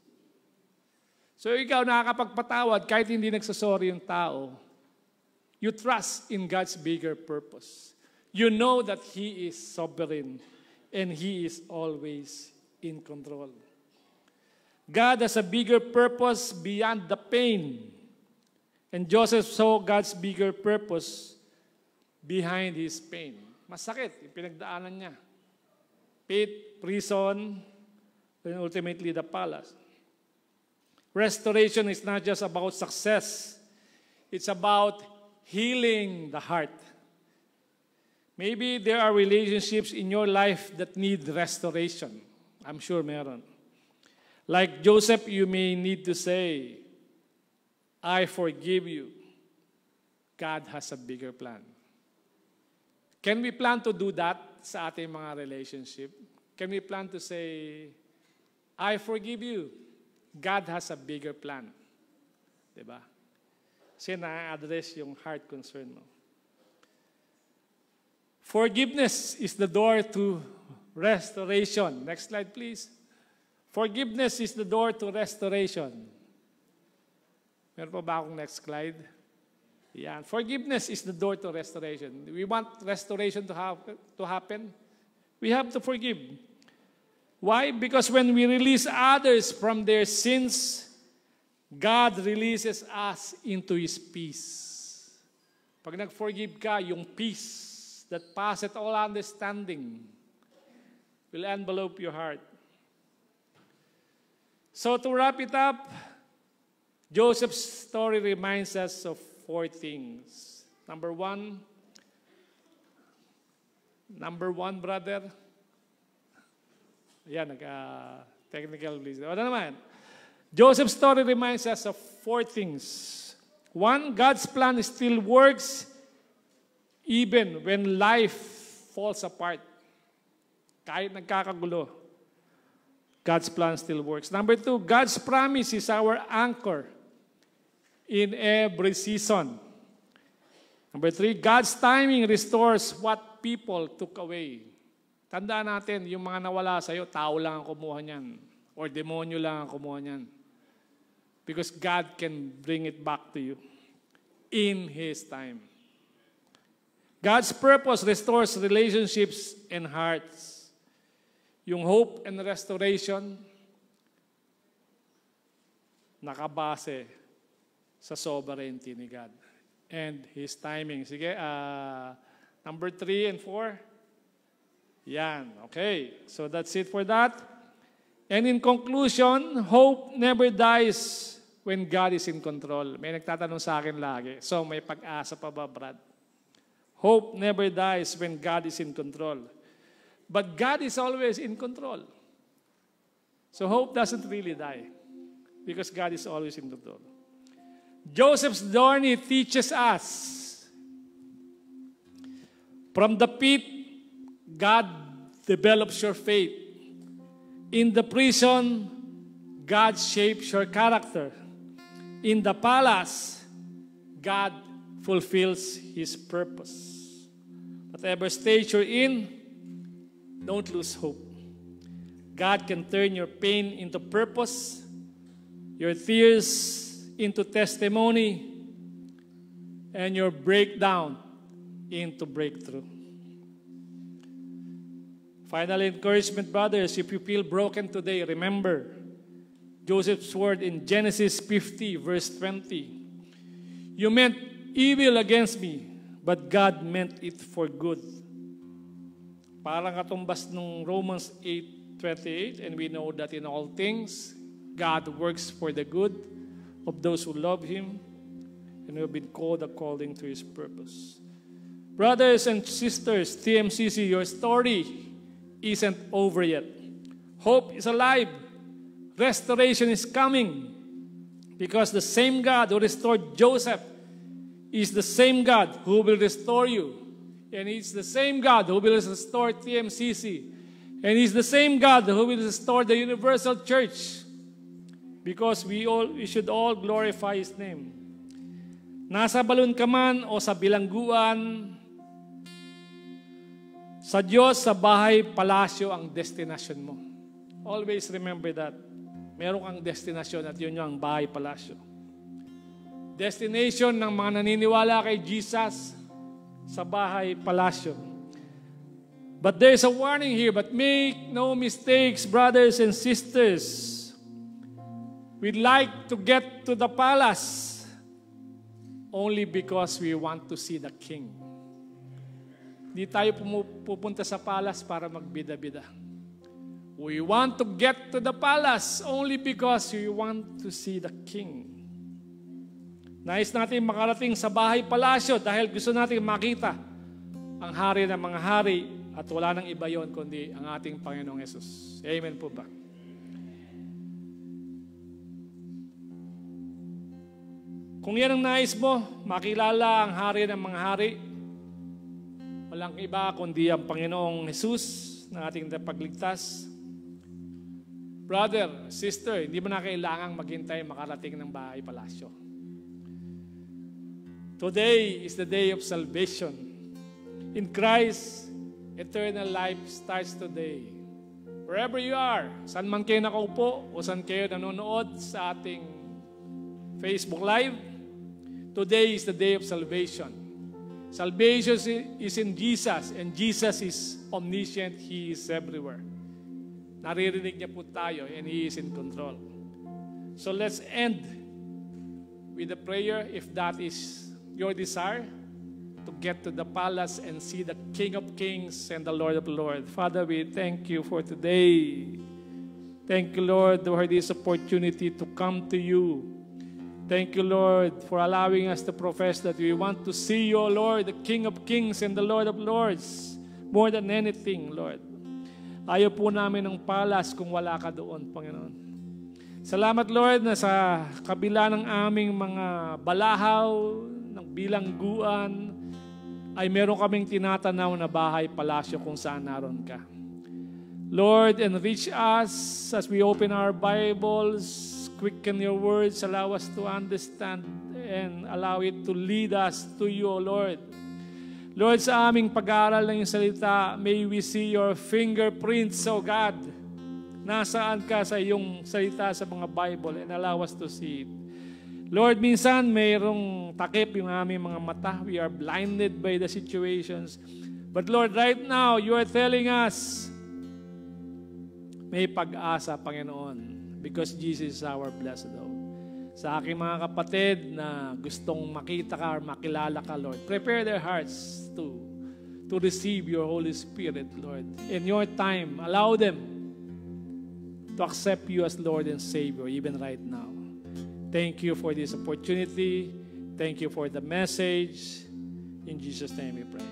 So ikaw nakakapagpatawad kahit hindi nagsasorry yung tao. You trust in God's bigger purpose. You know that He is sovereign and He is always in control. God has a bigger purpose beyond the pain. And Joseph saw God's bigger purpose behind his pain. Masakit, yung pinagdaanan niya. Pit, prison, and ultimately the palace. Restoration is not just about success. It's about healing the heart. Maybe there are relationships in your life that need restoration. I'm sure meron. Like Joseph, you may need to say, I forgive you. God has a bigger plan. Can we plan to do that sa ating mga relationship? Can we plan to say, I forgive you. God has a bigger plan. Diba? Kasi na-address yung heart concern mo. Forgiveness is the door to restoration. Next slide, please. Forgiveness is the door to restoration. Meron pa ba akong next slide? Yan. Forgiveness is the door to restoration. We want restoration to happen. We have to forgive. Why? Because when we release others from their sins, God releases us into His peace. Pag nag-forgive ka, yung peace that passeth all understanding will envelope your heart. So to wrap it up, Joseph's story reminds us of 4 things. Number one, brother. Ayan, technical please. Ano naman? Joseph's story reminds us of 4 things. 1, God's plan still works even when life falls apart. Kahit nagkakagulo, God's plan still works. Number 2, God's promise is our anchor in every season. Number 3, God's timing restores what people took away. Tandaan natin, yung mga nawala sa'yo, tao lang ang kumuha niyan. Or demonyo lang ang kumuha niyan. Because God can bring it back to you in His time. God's purpose restores relationships and hearts. Yung hope and restoration, nakabase sa sovereignty ni God and His timing. Sige, number 3 and 4. Yan, okay. So that's it for that. And in conclusion, hope never dies when God is in control. May nagtatanong sa akin lagi. So may pag-asa pa ba, Brad? Hope never dies when God is in control. But God is always in control. So hope doesn't really die because God is always in control. Joseph's journey teaches us from the pit, God develops your faith. In the prison, God shapes your character. In the palace, God fulfills His purpose. Whatever stage you're in, don't lose hope. God can turn your pain into purpose, your tears into testimony, and your breakdown into breakthrough. Final encouragement, brothers, if you feel broken today, remember, Joseph's word in Genesis 50, verse 20. You meant evil against me, but God meant it for good. Parang katumbas nung Romans 8:28, and we know that in all things, God works for the good of those who love Him and who have been called according to His purpose. Brothers and sisters, TMCC, your story isn't over yet. Hope is alive. Restoration is coming. Because the same God who restored Joseph is the same God who will restore you. And it's the same God who will restore TMCC. And it's the same God who will restore the Universal Church. Because we should all glorify His name. Nasa balon ka man o sa bilangguan, sa Diyos, sa bahay, palasyo ang destination mo. Always remember that. Meron kang destinasyon at yun yung bahay, palasyo. Destination ng mga naniniwala kay Jesus sa bahay, palasyo. But there's a warning here, but make no mistakes, brothers and sisters. We'd like to get to the palace only because we want to see the King. Di tayo pupunta sa palace para magbida-bida. We want to get to the palace only because we want to see the King. Nais natin makarating sa bahay palasyo dahil gusto natin makita ang hari ng mga hari at wala nang iba yon kundi ang ating Panginoong Hesus. Amen po ba? Kung yan ang nais mo, makilala ang hari ng mga hari, walang iba kundi ang Panginoong Hesus na ating pagligtas. Brother, sister, hindi mo na kailangang maghintay makarating ng bahay palasyo. Today is the day of salvation. In Christ, eternal life starts today. Wherever you are, saan man kayo nakaupo o saan kayo nanonood sa ating Facebook Live, today is the day of salvation. Salvation is in Jesus, and Jesus is omniscient. He is everywhere. Naririnig niya po tayo, and He is in control. So let's end with a prayer, if that is your desire, to get to the palace and see the King of Kings and the Lord of Lords. Father, we thank you for today. Thank you, Lord, for this opportunity to come to you. Thank you, Lord, for allowing us to profess that we want to see you, Lord, the King of Kings and the Lord of Lords, more than anything, Lord. Ayaw po namin ng palace kung wala ka doon, Panginoon. Salamat, Lord, na sa kabila ng aming mga balahaw, ng bilangguan, ay meron kaming tinatanaw na bahay, palasyo kung saan naroon ka. Lord, enrich us as we open our Bibles, quicken your words, allow us to understand and allow it to lead us to you, O Lord. Lord, sa aming pag-aaral ng iyong salita, may we see your fingerprints, O God. Nasaan ka sa iyong salita sa mga Bible and allow us to see it. Lord, minsan mayroong takip yung aming mga mata. We are blinded by the situations. But Lord, right now, you are telling us, may pag-asa, Panginoon, because Jesus is our blessed hope. Sa aking mga kapatid na gustong makita ka or makilala ka, Lord, prepare their hearts to receive your Holy Spirit, Lord. In your time, allow them to accept you as Lord and Savior, even right now. Thank you for this opportunity. Thank you for the message. In Jesus' name we pray.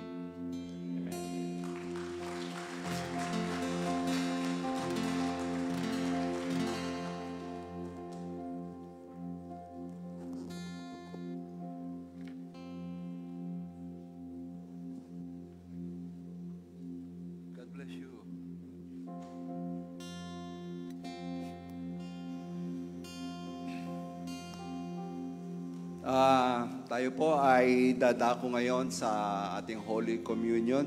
Tayo po ay dadako ngayon sa ating Holy Communion.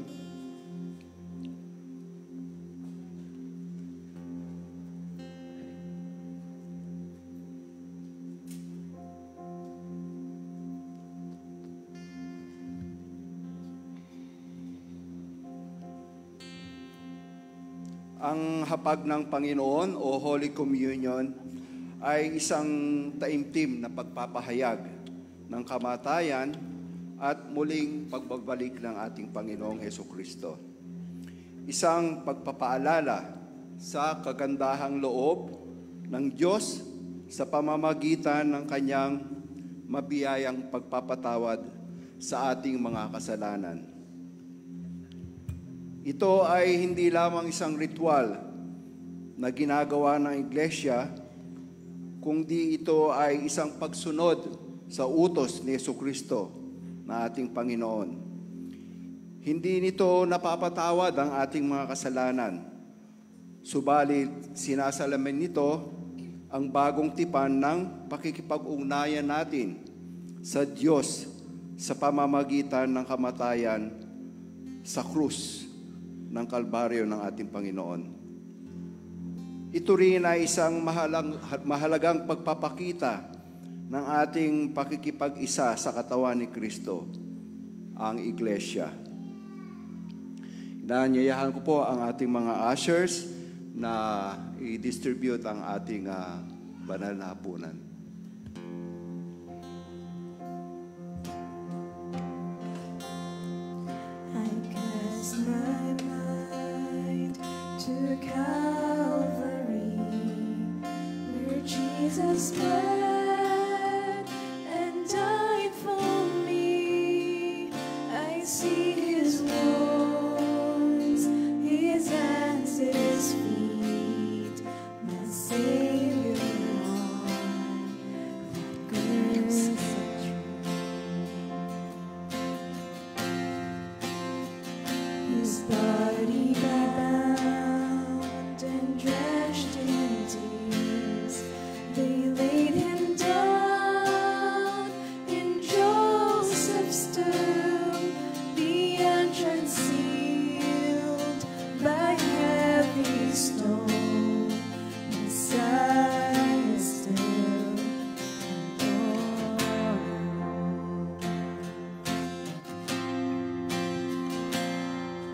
Ang hapag ng Panginoon o Holy Communion ay isang taimtim na pagpapahayag ng kamatayan at muling pagbabalik ng ating Panginoong Hesukristo. Isang pagpapaalala sa kagandahang loob ng Diyos sa pamamagitan ng Kanyang mabiyayang pagpapatawad sa ating mga kasalanan. Ito ay hindi lamang isang ritual na ginagawa ng Iglesia, kundi ito ay isang pagsunod sa utos ni Jesucristo na ating Panginoon. Hindi nito napapatawad ang ating mga kasalanan, subalit sinasalamin nito ang bagong tipan ng pakikipag-ugnayan natin sa Diyos sa pamamagitan ng kamatayan sa krus ng Kalbaryo ng ating Panginoon. Ito rin ay isang mahalagang pagpapakita ng ating pakikipag-isa sa katawan ni Kristo, ang Iglesia. Inaanyayahan ko po ang ating mga ushers na i-distribute ang ating banal na hapunan. I cast my mind to Calvary, where Jesus bled and died for me. I see His wounds, His hands, His feet, my Savior on that cursed tree. His body bound and drenched in tears, they laid Him down in Joseph's tomb, the entrance sealed by heavy stone. Messiah still born.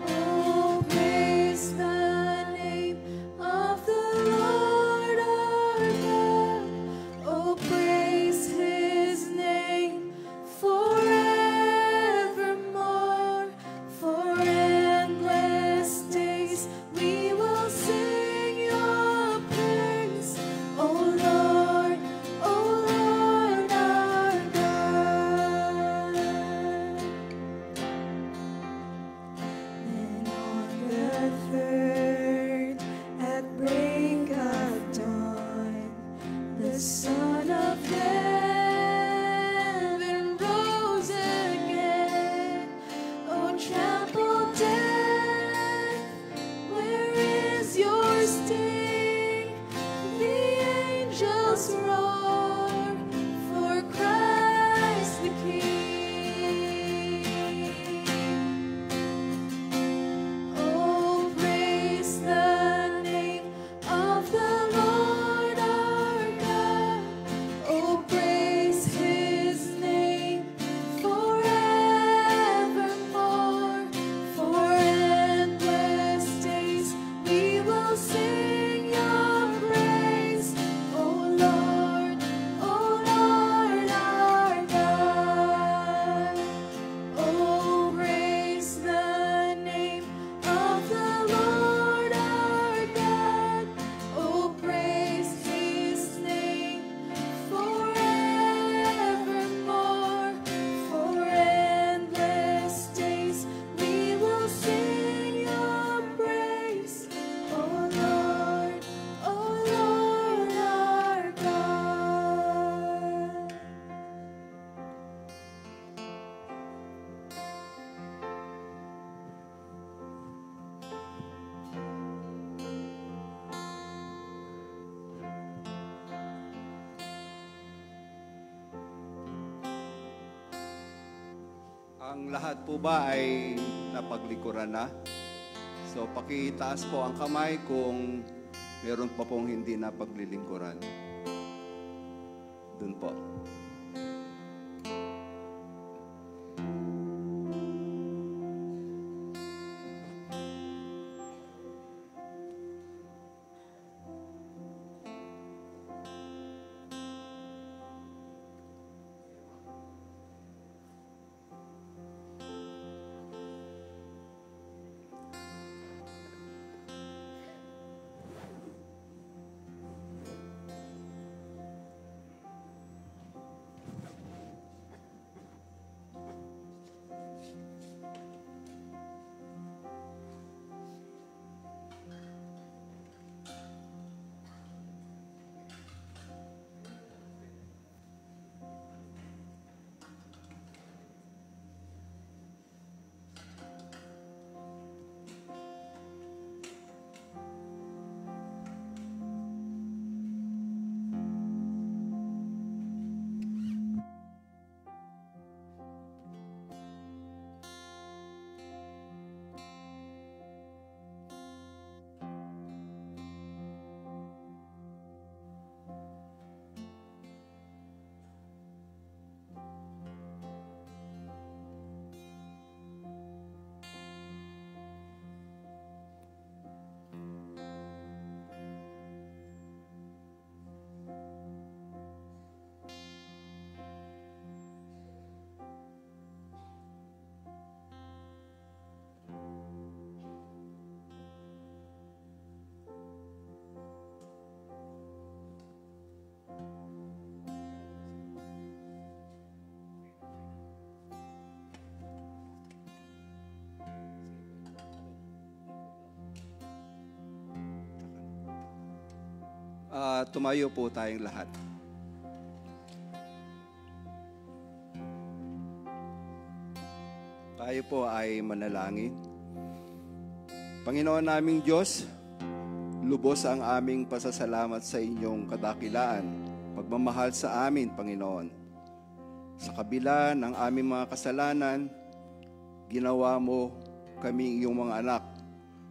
Oh, praise the name of the Lord our God. Oh, praise His name forevermore. For endless days we will sing Your praise, O Lord our God. Then on the third, at break of dawn, the Son of Heaven rose again. O trampled death, where is your sting? The angels roar for Christ the King. Oh, praise the name of the Lord our God. Oh, praise His name forevermore. For endless days we will sing Your praise, O Lord our God. Oh, praise the name of the Lord our God. Oh, praise His name forevermore. For endless days we will sing Your praise, O Lord our God. Ang lahat po ba ay napaglikuran na? So pakitaas po ang kamay kung meron pa pong hindi napaglilingkuran. Doon po. Tumayo po tayong lahat. Tayo po ay manalangin. Panginoon naming Diyos, lubos ang aming pasasalamat sa inyong kadakilaan, pagmamahal sa amin, Panginoon. Sa kabila ng aming mga kasalanan, ginawa mo kami iyong mga anak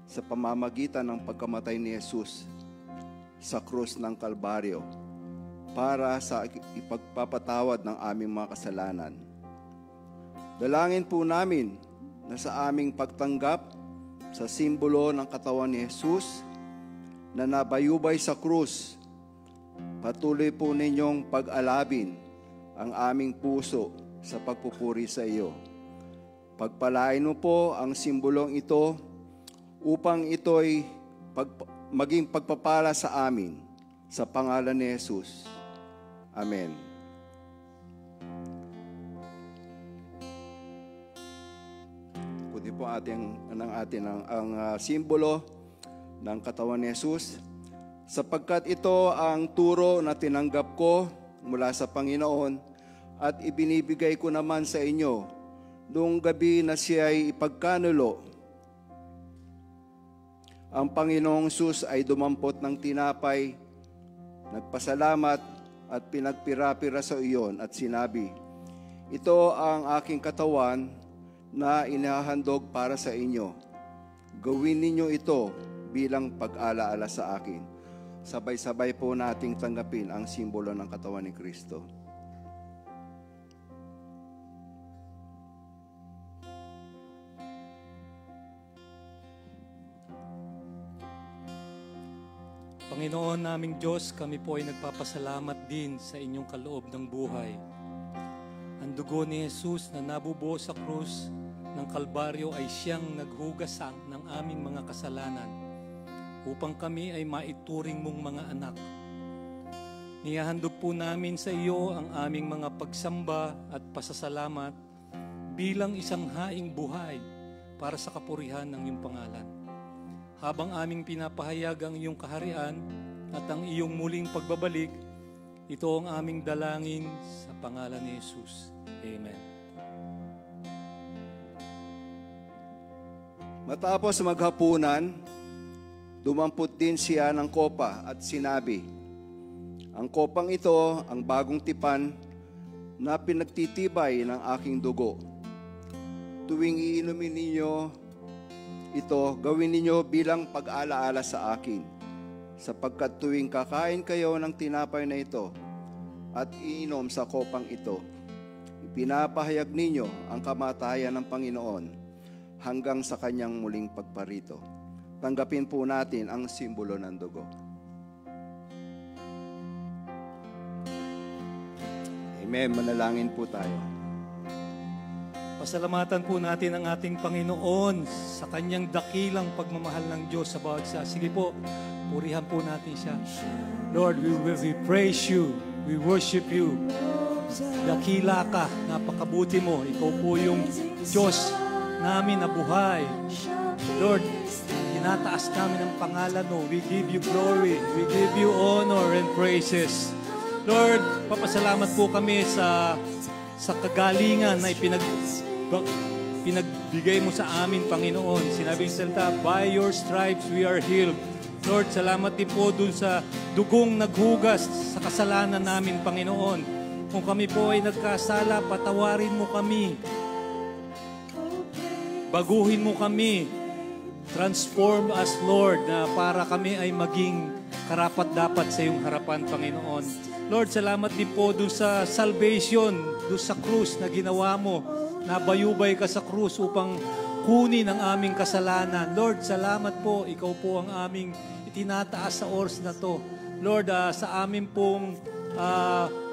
sa pamamagitan ng pagkamatay ni Jesus sa krus ng Kalbaryo para sa ipagpapatawad ng aming mga kasalanan. Dalangin po namin na sa aming pagtanggap sa simbolo ng katawan ni Jesus na nabayubay sa krus, patuloy po ninyong pag-alabin ang aming puso sa pagpupuri sa iyo. Pagpalain mo po ang simbolong ito upang ito'y maging pagpapala sa amin sa pangalan ni Jesus. Amen. Puti po ang simbolo ng katawan ni Jesus, sapagkat ito ang turo na tinanggap ko mula sa Panginoon at ibinibigay ko naman sa inyo noong gabi na siya ay ipagkanulo. Ang Panginoong Jesus ay dumampot ng tinapay, nagpasalamat at pinagpira-pira sa iyon at sinabi, "Ito ang aking katawan na inahandog para sa inyo. Gawin ninyo ito bilang pag-alaala sa akin." Sabay-sabay po nating tanggapin ang simbolo ng katawan ni Kristo. Panginoon naming Diyos, kami po ay nagpapasalamat din sa inyong kaloob ng buhay. Ang dugo ni Jesus na nabubuo sa krus ng Kalbaryo ay siyang naghugasan ng aming mga kasalanan upang kami ay maituring mong mga anak. Nihahandog po namin sa iyo ang aming mga pagsamba at pasasalamat bilang isang haing buhay para sa kapurihan ng iyong pangalan. Habang aming pinapahayag ang iyong kaharian at ang iyong muling pagbabalik, ito ang aming dalangin sa pangalan ni Jesus. Amen. Matapos maghapunan, dumampot din siya ng kopa at sinabi, "Ang kopang ito ang bagong tipan na pinagtitibay ng aking dugo. Tuwing iinumin ninyo ito, gawin ninyo bilang pag-alaala sa akin, sapagkat tuwing kakain kayo ng tinapay na ito at iinom sa kopang ito, ipinapahayag ninyo ang kamatayan ng Panginoon hanggang sa kanyang muling pagparito." Tanggapin po natin ang simbolo ng dugo. Amen. Manalangin po tayo. Pasalamatan po natin ang ating Panginoon sa kanyang dakilang pagmamahal ng Diyos sa bawat isa. Sige po, purihan po natin siya. Lord, we praise you. We worship you. Dakila ka, napakabuti mo. Ikaw po yung Diyos namin na buhay. Lord, tinataas namin ang pangalan mo. We give you glory. We give you honor and praises. Lord, papasalamat po kami sa kagalingan na pinagbigay mo sa amin, Panginoon. Sinabi sa salita, "By your stripes we are healed." Lord, salamat din po dun sa dugong naghugas sa kasalanan namin, Panginoon. Kung kami po ay nagkasala, patawarin mo kami. Baguhin mo kami. Transform us, Lord, na para kami ay maging karapat-dapat sa iyong harapan, Panginoon. Lord, salamat din po dun sa salvation, dun sa krus na ginawa mo. Nabayubay ka sa krus upang kunin ang aming kasalanan. Lord, salamat po. Ikaw po ang aming itinataas sa oras na to. Lord, sa amin pong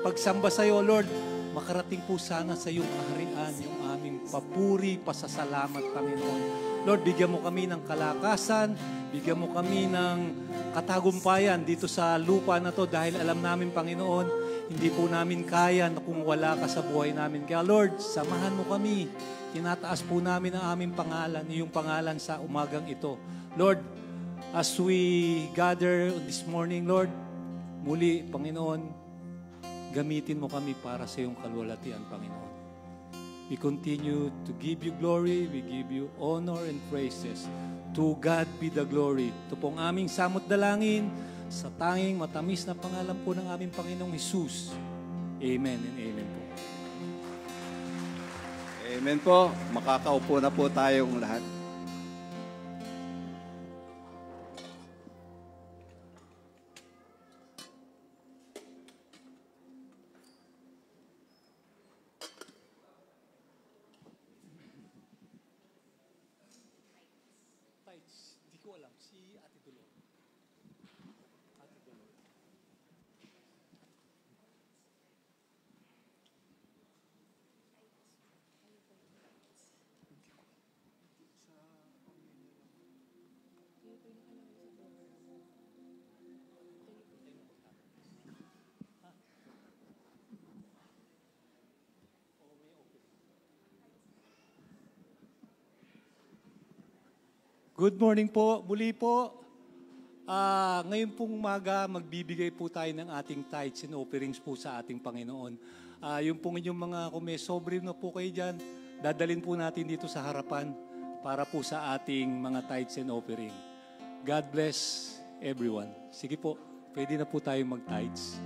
pagsamba sa iyo, Lord, makarating po sana sa iyong kaharian yung aming papuri, pasasalamat, Panginoon. Lord, bigyan mo kami ng kalakasan, bigyan mo kami ng katagumpayan dito sa lupa na to dahil alam namin, Panginoon, hindi po namin kaya na kung wala ka sa buhay namin. Kaya Lord, samahan mo kami. Tinataas po namin ang aming pangalan, iyong pangalan sa umagang ito. Lord, as we gather this morning, Lord, Muli, Panginoon, gamitin mo kami para sa iyong kalwalatian, Panginoon. We continue to give you glory, we give you honor and praises. To God be the glory. Ito pong aming samot dalangin sa tanging matamis na pangalan po ng aming Panginoong Hesus. Amen and amen po. Amen po. Makakaupo na po tayong lahat. Hindi ko alam, si Ate Dolor. Ate Dolor. Good morning po. Muli po, ngayon pong umaga, magbibigay po tayo ng ating tithes and offerings po sa ating Panginoon. Yung pong inyong mga, kung may sobre na po kayo dyan, dadalhin po natin dito sa harapan para po sa ating mga tithes and offering. God bless everyone. Sige po, pwede na po tayo mag-tithes.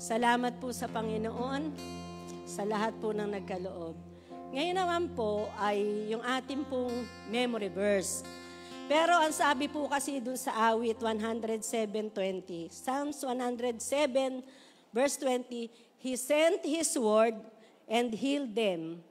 Salamat po sa Panginoon, sa lahat po ng nagkaloob. Ngayon naman po ay yung ating pong memory verse. Pero ang sabi po kasi dun sa awit 107:20, Psalms 107 verse 20, He sent His word and healed them.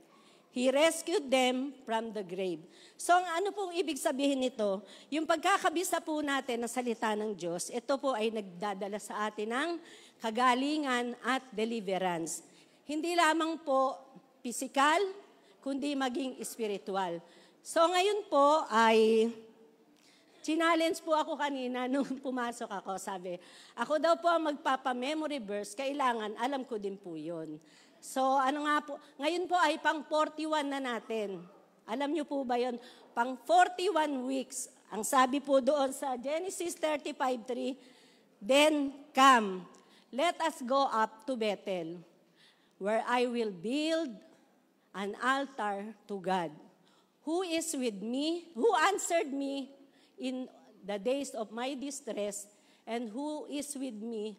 He rescued them from the grave. So ano pong ibig sabihin nito? Yung pagkakabisa po natin ng salita ng Diyos, ito po ay nagdadala sa atin ng kagalingan at deliverance. Hindi lamang po physical, kundi maging spiritual. So ngayon po ay challenge po ako kanina nung pumasok ako. Sabi, ako daw po ang magpapa-memory verse, kailangan alam ko din po yun. So ano nga po, ngayon po ay pang 41 na natin. Alam niyo po ba yun? Pang 41 weeks. Ang sabi po doon sa Genesis 35:3, Then come, let us go up to Bethel, where I will build an altar to God, who is with me, who answered me in the days of my distress, and who is with me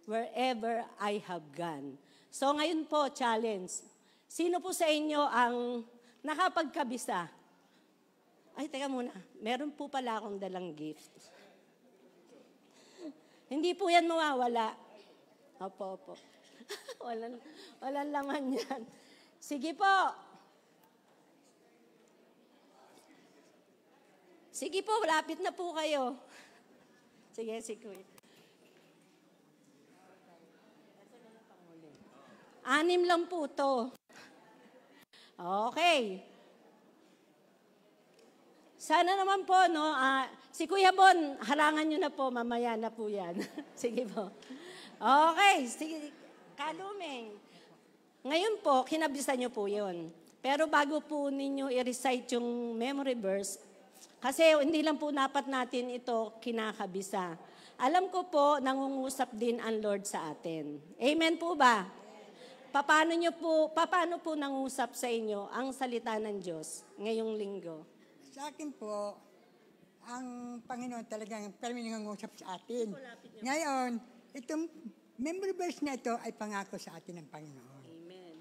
wherever I have gone. So ngayon po, challenge. Sino po sa inyo ang nakapagkabisa? Ay, teka muna. Meron po pala akong dalang gift. Hindi po yan mawawala. Opo. Walang laman yan. Sige po. Sige po, lapit na po kayo. Sige, sige. 6 lang po to. Okay. Sana naman po, no? Si Kuya Bon, harangan nyo na po, mamaya na po yan. Sige po. Okay, sige. Kalumeng. Ngayon po, kinabisan nyo po yun. Pero bago po ninyo i-recite yung memory verse, kasi hindi lang po dapat natin ito kinakabisa. Alam ko po, nangungusap din ang Lord sa atin. Amen po ba? Paano po nangusap sa inyo ang salita ng Diyos ngayong linggo? Sa akin po, ang Panginoon talagang nangungusap sa atin. Ngayon, itong memory verse na ito ay pangako sa atin ng Panginoon. Amen.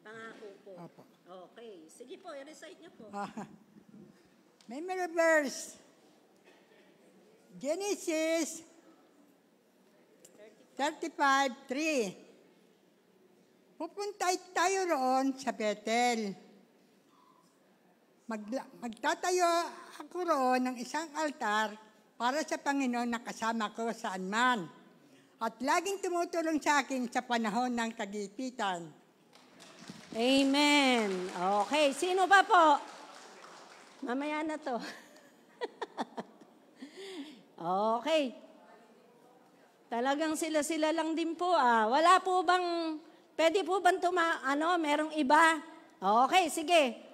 Pangako po. Opo. Okay. Sige po, i-recite niyo po. Memory verse. Genesis 35:3. Pupunta tayo roon sa Bethel. Magtatayo ako roon ng isang altar para sa Panginoon na kasama ko saan man. At laging tumutulong sa akin sa panahon ng kagipitan. Amen. Okay. Sino pa po? Mamaya na to. Okay. Talagang sila-sila lang din po Wala po bang, pwede po bang merong iba? Okay, sige.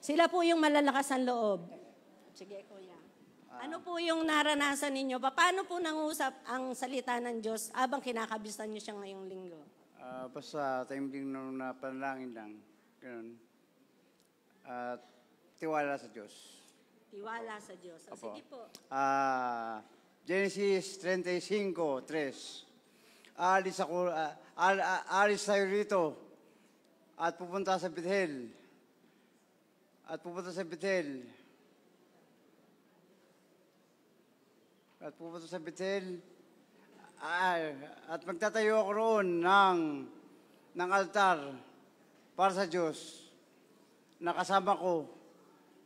Sila po yung malalakas ang loob. Sige, kuya. Ano po yung naranasan ninyo? Paano po nangusap ang salita ng Diyos habang kinakabisan nyo siya ngayong linggo? Basta time din nung napanalangin lang. Ganun. At tiwala sa Diyos. Tiwala sa Diyos. Sige po. Genesis 35:3. Alis tayo rito at pupunta sa Bethel. At magtatayo ako roon ng altar para sa Diyos. Nakasama ko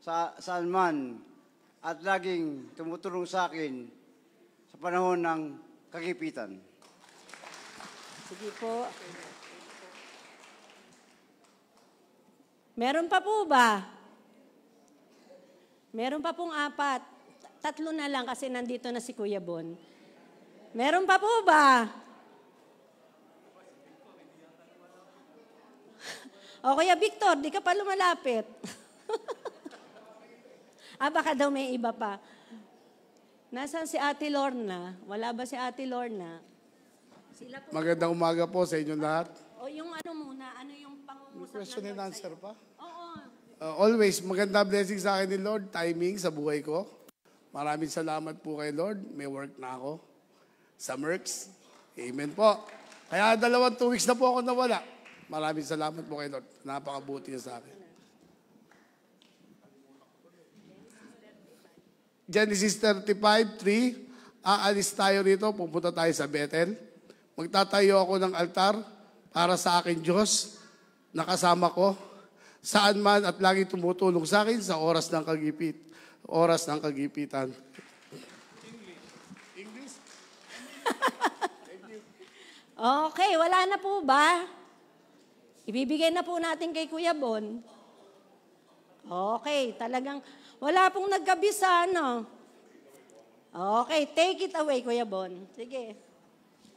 saan man at laging tumutulong sa akin sa panahon ng kagipitan. Sige po. Meron pa po ba? Meron pa pong 4. 3 na lang kasi nandito na si Kuya Bon. Meron pa po ba? O Kuya Victor, di ka pa lumalapit. Baka daw may iba pa. Nasaan si Ate Lorna? Wala ba si Ate Lorna? Sila po. Magandang umaga po sa inyong lahat. O yung muna, ano yung pangungusap Question and answer pa? Oo. Always, maganda blessing sa akin ni Lord, timing sa buhay ko. Maraming salamat po kay Lord. May work na ako sa Mercs. Amen po. Kaya 2 weeks na po ako nawala. Maraming salamat po kay Lord. Napakabuti niya sa akin. Genesis 35:3. Aalis tayo rito, pupunta tayo sa Bethel. Magtatayo ako ng altar para sa akin Diyos, nakasama ko, saan man at lagi tumutulong sa akin sa oras ng kagipitan. English? Okay, wala na po ba? Ibibigay na po natin kay Kuya Bon. Okay, talagang wala pong nagkabisa, no? Okay, take it away, Kuya Bon. Sige.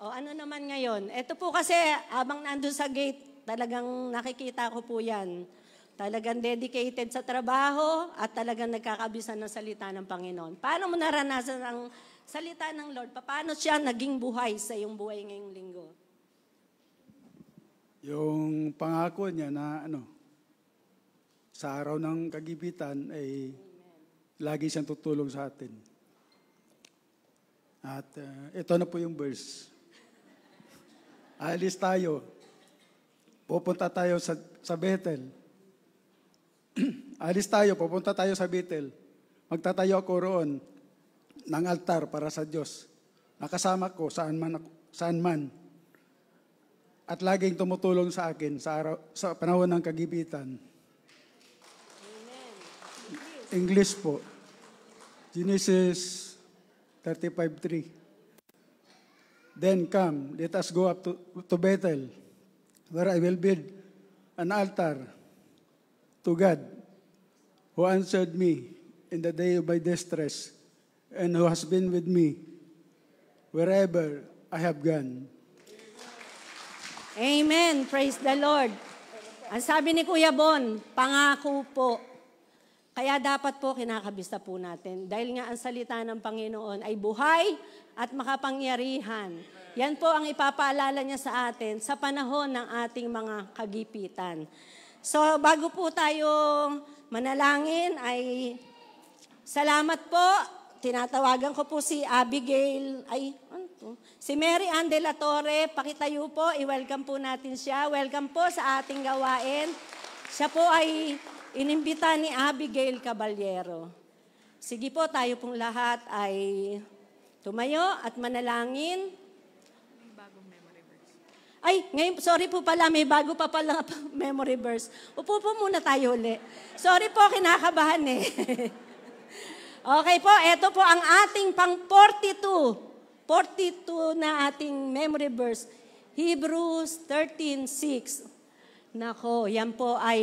Ano naman ngayon? Ito po kasi, habang nandun sa gate, talagang nakikita ko po yan. Talagang dedicated sa trabaho at talagang nagkakabisa ng salita ng Panginoon. Paano mo naranasan ang salita ng Lord? Paano siya naging buhay sa iyong buhay ngayong linggo? Yung pangako niya na sa araw ng kagipitan ay lagi siyang tutulong sa atin. At ito na po yung verse. Alis tayo. Pupunta tayo sa Bethel. Alis tayo, pupunta tayo sa Bethel. Magtatayo ako roon ng altar para sa Diyos. Nakasama ko saan man. At laging tumutulong sa akin sa panahon ng kagipitan. English po. Genesis 35:3. Then come, let us go up to Bethel, where I will build an altar to God, who answered me in the day of my distress, and who has been with me wherever I have gone. Amen. Praise the Lord. Ang sabi ni Kuya Bon, pangako po. Kaya dapat po kinakabisa po natin. Dahil nga ang salita ng Panginoon ay buhay at makapangyarihan. Yan po ang ipapaalala niya sa atin sa panahon ng ating mga kagipitan. So bago po tayo manalangin ay Salamat po. Tinatawagan ko po si Abigail, si Mary Ann de la Torre. Pakitayo po, i-welcome po natin siya. Welcome po sa ating gawain. Siya po ay inimbita ni Abigail Caballero. Sige po, tayo pong lahat ay tumayo at manalangin. Ay, ngayon, sorry po pala, may bago pa pala memory verse. Upo po muna tayo uli. Sorry po, kinakabahan eh. Okay po, ito po ang ating pang 42. 42 na ating memory verse. Hebrews 13:6. Nako, yan po ay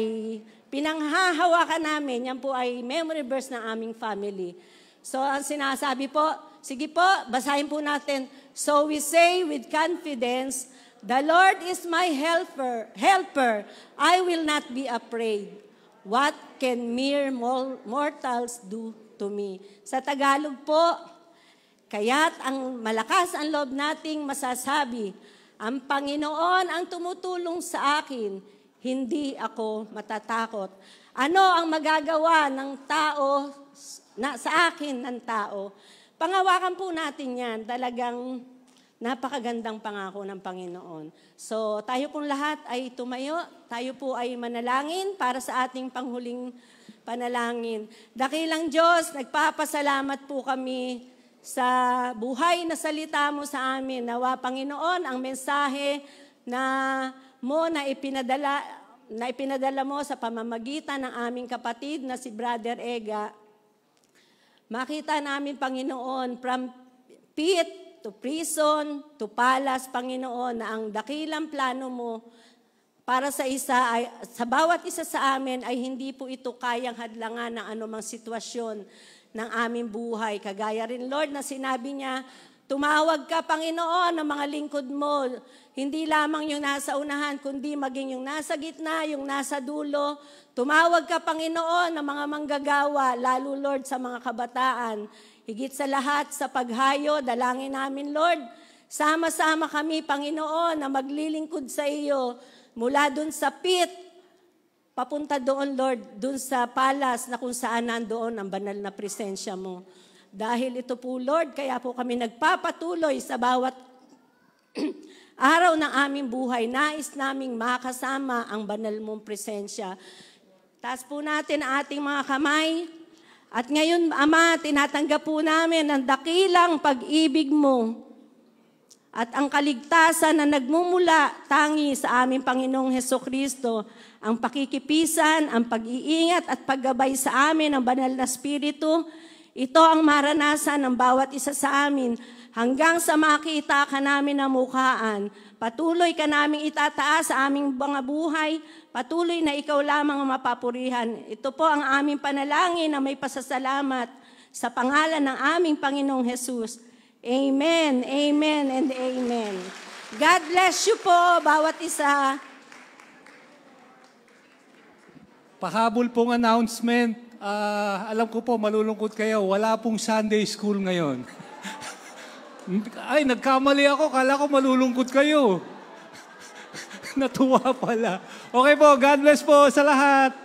pinanghahawakan namin. Yan po ay memory verse ng aming family. So, ang sinasabi po, sige po, basahin po natin. So we say with confidence, the Lord is my helper. I will not be afraid. What can mere mortals do to me? Sa Tagalog po, kaya't ang malakas ang loob nating masasabi, ang Panginoon ang tumutulong sa akin, hindi ako matatakot. Ano ang magagawa ng tao, sa akin ng tao? Pangawakan po natin yan. Talagang napakagandang pangako ng Panginoon. So, tayo pong lahat ay tumayo. Tayo po ay manalangin para sa ating panghuling panalangin. Dakilang Diyos, nagpapasalamat po kami sa buhay na salita mo sa amin. Nawa, Panginoon, ang mensahe na ipinadala mo sa pamamagitan ng aming kapatid na si Brother Ega. Makita namin, Panginoon, from pit to prison to palace, Panginoon, na ang dakilang plano mo para sa bawat isa sa amin ay hindi po ito kayang hadlangan ng anumang sitwasyon ng aming buhay. Kagaya rin, Lord, na sinabi niya, tumawag ka, Panginoon, ng mga lingkod mo. Hindi lamang yung nasa unahan, kundi maging yung nasa gitna, yung nasa dulo. Tumawag ka, Panginoon, ng mga manggagawa, lalo, Lord, sa mga kabataan. Higit sa lahat, sa paghayo, dalangin namin, Lord, sama-sama kami, Panginoon, na maglilingkod sa iyo mula dun sa pit, papunta doon, Lord, dun sa palace na kung saan nandoon ang banal na presensya mo. Dahil ito po, Lord, kaya po kami nagpapatuloy sa bawat araw ng aming buhay. Nais naming makasama ang banal mong presensya. Taas po natin ang ating mga kamay. At ngayon, Ama, tinatanggap po namin ang dakilang pag-ibig mo at ang kaligtasan na nagmumula tangi sa aming Panginoong Hesukristo, ang pakikipisan, ang pag-iingat at paggabay sa amin ng banal na Espiritu. Ito ang maranasan ng bawat isa sa amin hanggang sa makita ka namin na mukhaan. Patuloy ka namin itataas sa aming mga buhay. Patuloy na ikaw lamang ang mapapurihan. Ito po ang aming panalangin na may pasasalamat sa pangalan ng aming Panginoong Jesus. Amen, amen, and amen. God bless you po, bawat isa. Pahabol pong announcement. Alam ko po, malulungkot kayo. Wala pong Sunday school ngayon. Ay, nagkamali ako. Kala ko malulungkot kayo. Natuwa pala. Okay po, God bless po sa lahat.